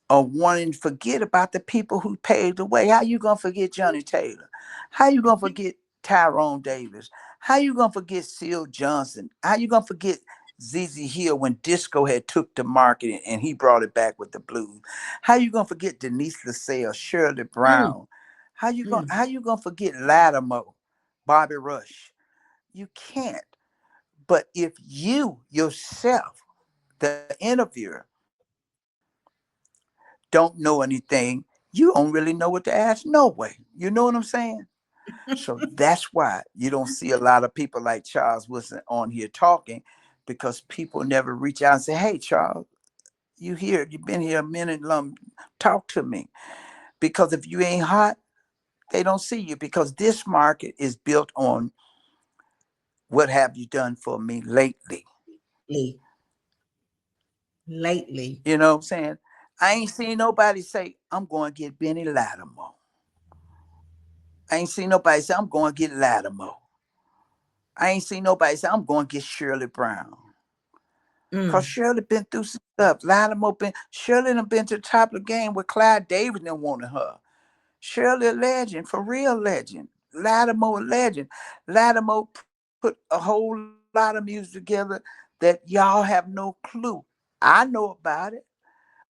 [SPEAKER 3] of wanting to forget about the people who paved the way. How you gonna forget Johnny Taylor? How you gonna forget Tyrone Davis? How you gonna forget Seal Johnson? How you gonna forget ZZ Hill when disco had took the market and he brought it back with the blues? How you gonna forget Denise LaSalle, Shirley
[SPEAKER 2] mm,
[SPEAKER 3] Brown? How you gonna
[SPEAKER 2] mm.
[SPEAKER 3] how you gonna forget Latimer, Bobby Rush? You can't. But if you yourself, the interviewer, don't know anything, you don't really know what to ask no way. You know what I'm saying? So that's why you don't see a lot of people like Charles Wilson on here talking, because people never reach out and say, "Hey, Charles, you've been here a minute long, talk to me." Because if you ain't hot, they don't see you, because this market is built on what have you done for me lately.
[SPEAKER 2] Lately.
[SPEAKER 3] You know what I'm saying? I ain't seen nobody say, "I'm going to get Benny Latimer." I ain't seen nobody say, "I'm going to get Latimer." I ain't seen nobody say, "I'm going to get Shirley Brown." Cause
[SPEAKER 2] Mm,
[SPEAKER 3] Shirley been through some stuff. Latimer Shirley done been to the top of the game where Clyde Davis done wanted her. Shirley a legend, for real legend. Latimer a legend. Latimer put a whole lot of music together that y'all have no clue. I know about it.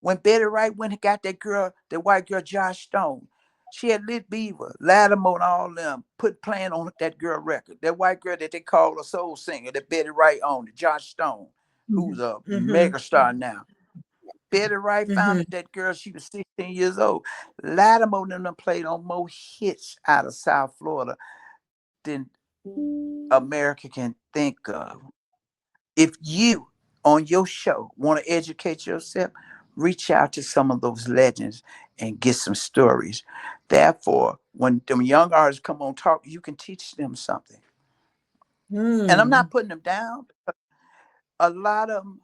[SPEAKER 3] When Betty Wright went and got that girl, that white girl Josh Stone, she had Lit Beaver, Latimer, and all them playing on that girl record. That white girl that they call a soul singer that Betty Wright owned, Josh Stone, who's
[SPEAKER 2] mhm,
[SPEAKER 3] a
[SPEAKER 2] mhm,
[SPEAKER 3] mega star now. Betty Wright
[SPEAKER 2] mhm.
[SPEAKER 3] founded that girl. She was 16 years old. Latimer and them played on more hits out of South Florida than America can think of. If you on your show want to educate yourself, reach out to some of those legends and get some stories. Therefore, when them young artists come on talk, you can teach them something. And I'm not
[SPEAKER 2] Mm,
[SPEAKER 3] putting them down. A lot of them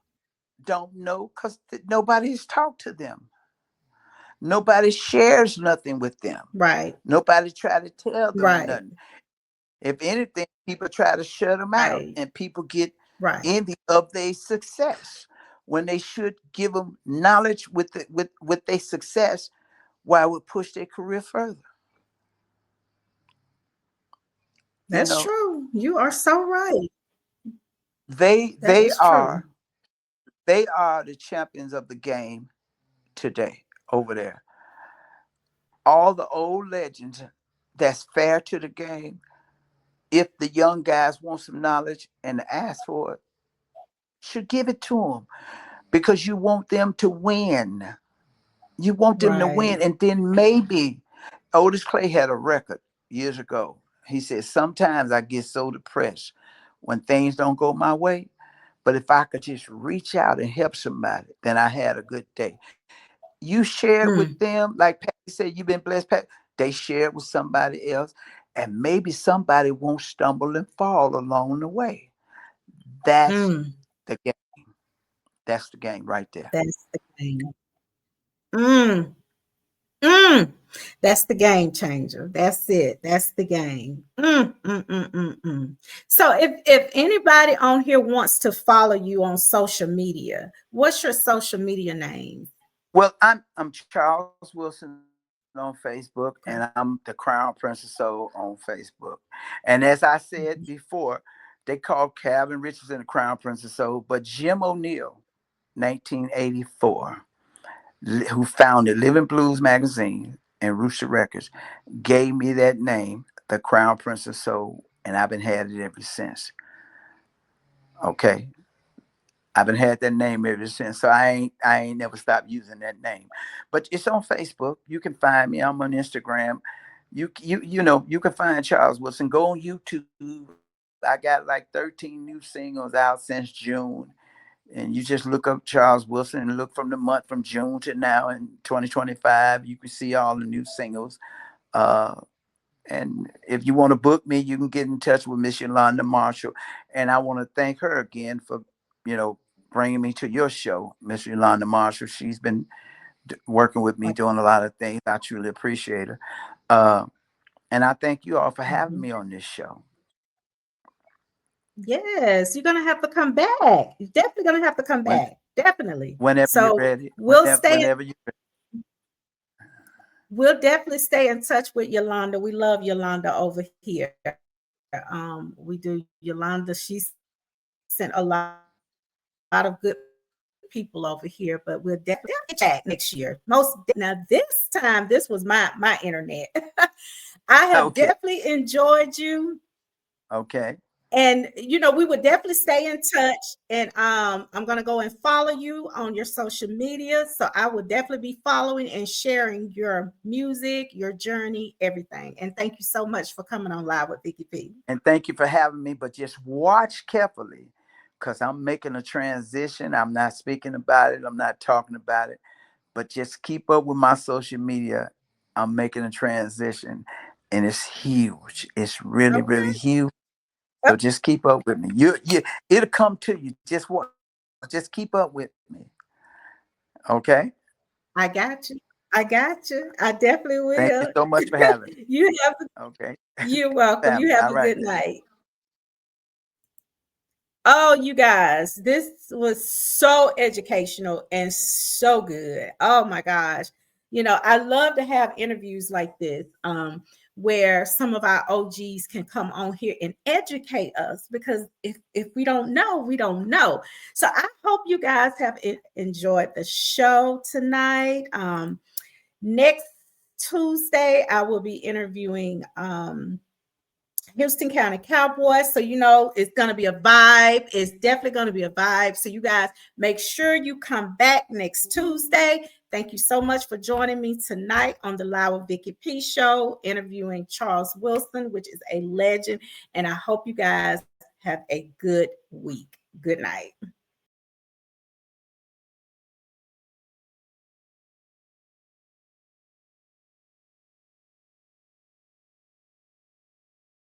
[SPEAKER 3] don't know because nobody's talked to them. Nobody shares nothing with them.
[SPEAKER 2] right,
[SPEAKER 3] Nobody try to tell them
[SPEAKER 2] right,
[SPEAKER 3] nothing. If anything, people try to shut them out,
[SPEAKER 2] right,
[SPEAKER 3] and people get
[SPEAKER 2] right.
[SPEAKER 3] envy of their success when they should give them knowledge with their success, while it would push their career further. You
[SPEAKER 2] That's
[SPEAKER 3] know,
[SPEAKER 2] true. You are so right.
[SPEAKER 3] they
[SPEAKER 2] That
[SPEAKER 3] they
[SPEAKER 2] is true.
[SPEAKER 3] are they are the champions of the game today over there. All the old legends that's fair to the game. If the young guys want some knowledge and ask for it, should give it to them, because you want them to win. You want them to win.
[SPEAKER 2] Right.
[SPEAKER 3] And then maybe Otis Clay had a record years ago. He said, "Sometimes I get so depressed when things don't go my way, But if I could just reach out and help somebody, then I had a good day. You share it with
[SPEAKER 2] Mm,
[SPEAKER 3] them, like Patty said, you've been blessed, Pat. They share it with somebody else, and maybe somebody won't stumble and fall along the way. That's
[SPEAKER 2] mm,
[SPEAKER 3] the game. That's the game right there.
[SPEAKER 2] that's the game. Mm, mm. That's the game changer. That's it. That's the game. So if anybody on here wants to follow you on social media, what's your social media name?
[SPEAKER 3] Well, I'm Charles Wilson on Facebook,
[SPEAKER 2] Okay.
[SPEAKER 3] and I'm the Crown Prince of Soul on Facebook. And as I said before, they called Calvin Richardson the Crown Prince of Soul, but Jim O'Neill, 1984, who founded Living Blues magazine and Rooster Records, gave me that name, the Crown Prince of Soul, and I've been had it ever since. Okay. I've been had that name ever since. So I ain't never stopped using that name. But it's on Facebook. You can find me. I'm on Instagram. You can find Charles Wilson. Go on YouTube. I got like 13 new singles out since June. And you just look up Charles Wilson and look from the month from June to now in 2025. You can see all the new singles. Uh, and if you want to book me, you can get in touch with Miss Yolanda Marshall. And I want to thank her again for, you know, bringing me to your show, Miss Yolanda Marshall. She's been working with me, doing a lot of things. I truly appreciate her. Uh, and I thank you all for having
[SPEAKER 2] Mhm.
[SPEAKER 3] me on this show.
[SPEAKER 2] Yes, you're gonna have to come back. You're definitely gonna have to come
[SPEAKER 3] When,
[SPEAKER 2] back. Definitely.
[SPEAKER 3] whenever you're
[SPEAKER 2] So
[SPEAKER 3] ready,
[SPEAKER 2] we'll stay.
[SPEAKER 3] whenever you're ready.
[SPEAKER 2] We'll definitely stay in touch with Yolanda. We love Yolanda over here. We do Yolanda. She sent a lot of good people over here, but we'll definitely chat next year. Now this time, this was my internet. I have
[SPEAKER 3] Okay.
[SPEAKER 2] definitely enjoyed you.
[SPEAKER 3] Okay.
[SPEAKER 2] And we would definitely stay in touch. And I'm gonna go and follow you on your social media. So I will definitely be following and sharing your music, your journey, everything. And thank you so much for coming on Live with Vicky P.
[SPEAKER 3] And thank you for having me. But just watch carefully because I'm making a transition. I'm not speaking about it. I'm not talking about it. But just keep up with my social media. I'm making a transition and it's huge. It's really, really
[SPEAKER 2] Okay.
[SPEAKER 3] huge.
[SPEAKER 2] Oh,
[SPEAKER 3] So just keep up with me. It'll come to you. Just keep up with me. Okay.
[SPEAKER 2] I got you. I got you. I definitely
[SPEAKER 3] Thank you
[SPEAKER 2] will.
[SPEAKER 3] so much for having me.
[SPEAKER 2] You have
[SPEAKER 3] Okay.
[SPEAKER 2] you're welcome. You
[SPEAKER 3] Family.
[SPEAKER 2] have
[SPEAKER 3] All
[SPEAKER 2] a
[SPEAKER 3] right
[SPEAKER 2] good
[SPEAKER 3] now.
[SPEAKER 2] night. Oh, you guys, this was so educational and so good. Oh my gosh. I love to have interviews like this, where some of our OGs can come on here and educate us because if we don't know, we don't know. So I hope you guys have enjoyed the show tonight. Next Tuesday, I will be interviewing Houston County Cowboys. So, it's going to be a vibe. It's definitely going to be a vibe. So, you guys make sure you come back next Tuesday. Thank you so much for joining me tonight on the Live with Vicky P show, interviewing Charles Wilson, which is a legend. And I hope you guys have a good week. Good night.